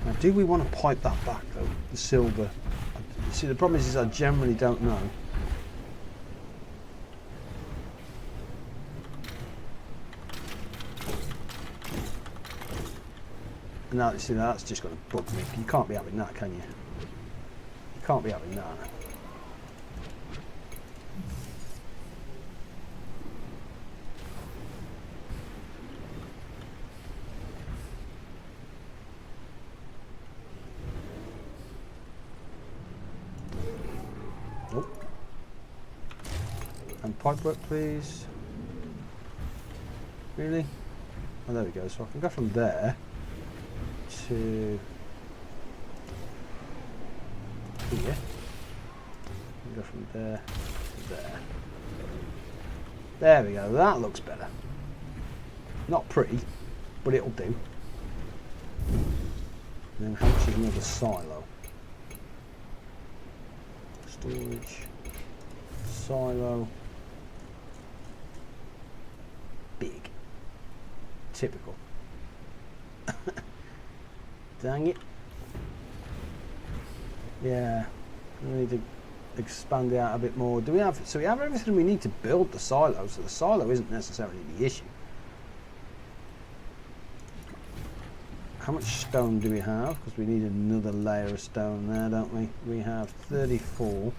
Now, do we want to pipe that back though? The silver. See, the problem is I generally don't know. Now, see, that's just going to bug me. You can't be having that, can you? You can't be having that. Oh. And pipe work, please. Really? Oh, there we go. So I can go from there to here. Go from there to there. There we go. That looks better. Not pretty, but it'll do. And then how much is another silo? Storage. Silo. Big. Typical. Dang it. Yeah, we need to expand it out a bit more. Do we have, so we have everything we need to build the silo, so the silo isn't necessarily the issue. How much stone do we have? Because we need another layer of stone there, don't we? We have 34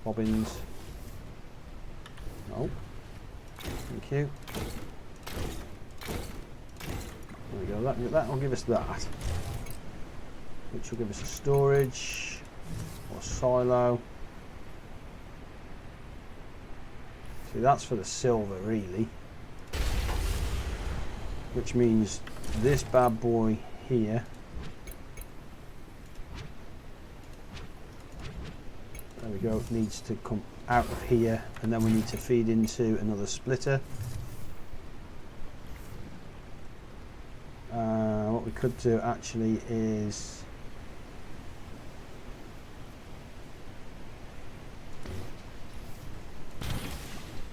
bobbins. Oh, thank you. There we go, that will give us that, which will give us a storage or silo. See, that's for the silver really, which means this bad boy here there we go, needs to come out of here, and then we need to feed into another splitter. What we could do actually is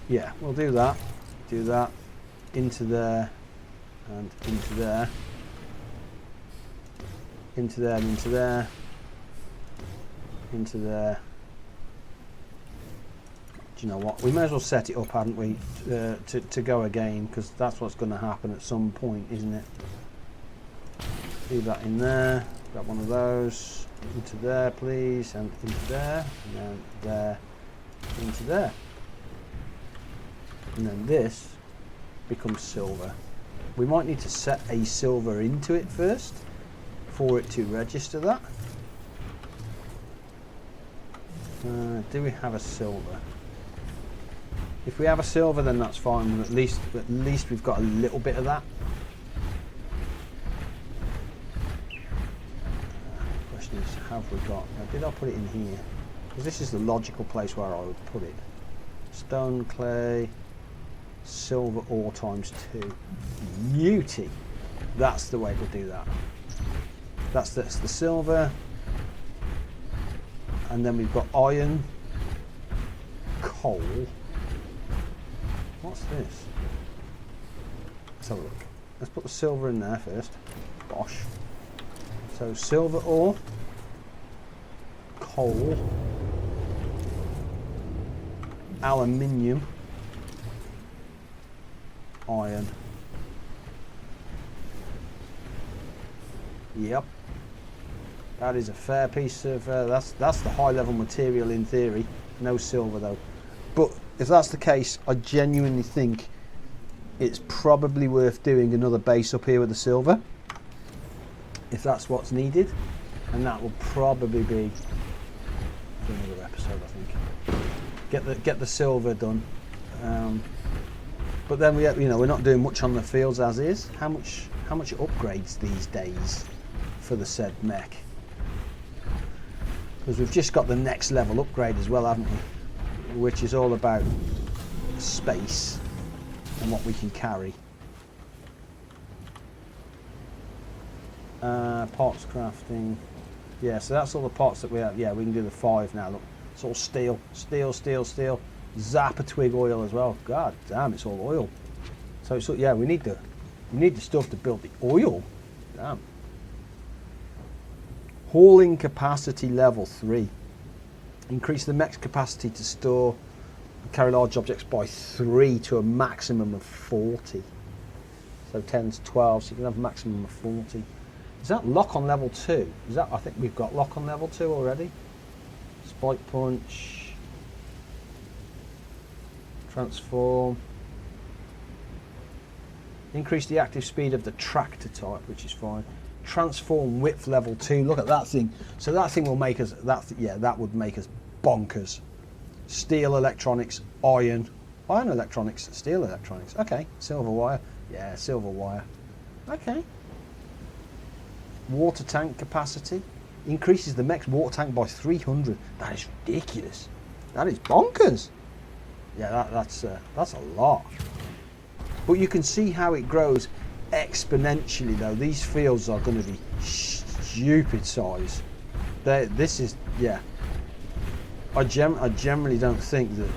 yeah, we'll do that into there and into there. into there, and into there, into there. Do you know what? We may as well set it up, hadn't we, to go again, because that's what's going to happen at some point, isn't it? Leave that in there. Grab one of those. Into there, please, and into there, and then there, into there. And then this becomes silver. We might need to set a silver into it first for it to register that. Do we have a silver? If we have a silver, then that's fine. At least we've got a little bit of that. Question is, have we got? Now, did I put it in here? Because this is the logical place where I would put it. Stone, clay, silver ore times 2. Beauty. That's the way to do that. That's the silver. And then we've got iron, coal. What's this? Let's have a look. Let's put the silver in there first. Bosh. So silver ore, coal, aluminium, iron. Yep. That is a fair piece of, that's the high level material in theory. No silver though. But if that's the case, I genuinely think it's probably worth doing another base up here with the silver, if that's what's needed, and that will probably be for another episode, I think. Get the silver done, but then we're not doing much on the fields as is. How much upgrades these days for the said mech? Because we've just got the next level upgrade as well, haven't we? Which is all about space and what we can carry. Parts crafting. Yeah, so that's all the parts that we have. Yeah, we can do the 5 now. Look, it's all steel, steel, steel, steel. Zappa twig oil as well. God damn, it's all oil. So yeah, we need the stuff to build the oil. Damn. Hauling capacity level 3. Increase the mech's capacity to store and carry large objects by 3 to a maximum of 40. So 10 to 12, so you can have a maximum of 40. Is that lock on level 2? Is that? I think we've got lock on level 2 already. Spike punch. Transform. Increase the active speed of the tractor type, which is fine. Transform width level 2. Look at that thing. So that thing will make us, that would make us bonkers. Steel electronics, iron electronics, steel electronics. Okay, silver wire. Yeah, silver wire. Okay. Water tank capacity. Increases the mech's water tank by 300. That is ridiculous. That is bonkers. Yeah, that's a lot. But you can see how it grows exponentially though. These fields are going to be stupid size. This is, yeah. I generally don't think that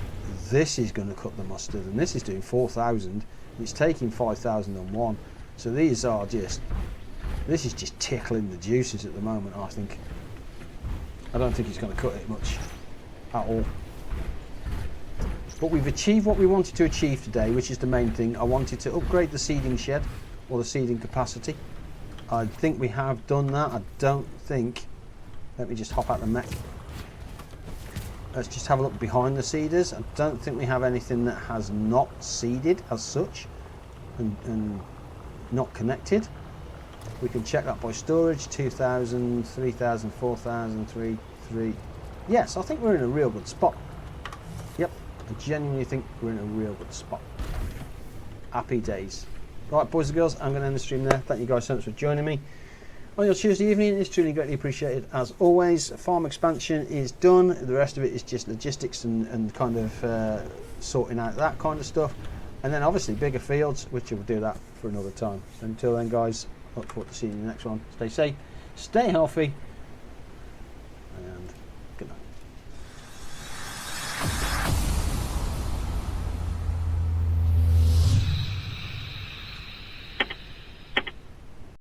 this is going to cut the mustard, and this is doing 4,000. It's taking 5,001. So these are just, this is just tickling the juices at the moment. I think. I don't think it's going to cut it much at all. But we've achieved what we wanted to achieve today, which is the main thing. I wanted to upgrade the seeding shed, or the seeding capacity. I think we have done that. I don't think, let me just hop out the mech. Let's just have a look behind the seeders. I don't think we have anything that has not seeded as such and not connected. We can check that by storage. 2,000, 3,000, 4,000, 3. Yes, I think we're in a real good spot. Yep, I genuinely think we're in a real good spot. Happy days. Right, boys and girls, I'm going to end the stream there. Thank you guys so much for joining me on your Tuesday evening. It's truly greatly appreciated as always. Farm expansion is done. The rest of it is just logistics and kind of sorting out that kind of stuff. And then obviously bigger fields, which we'll do that for another time. So until then guys, look forward to seeing you in the next one. Stay safe, stay healthy,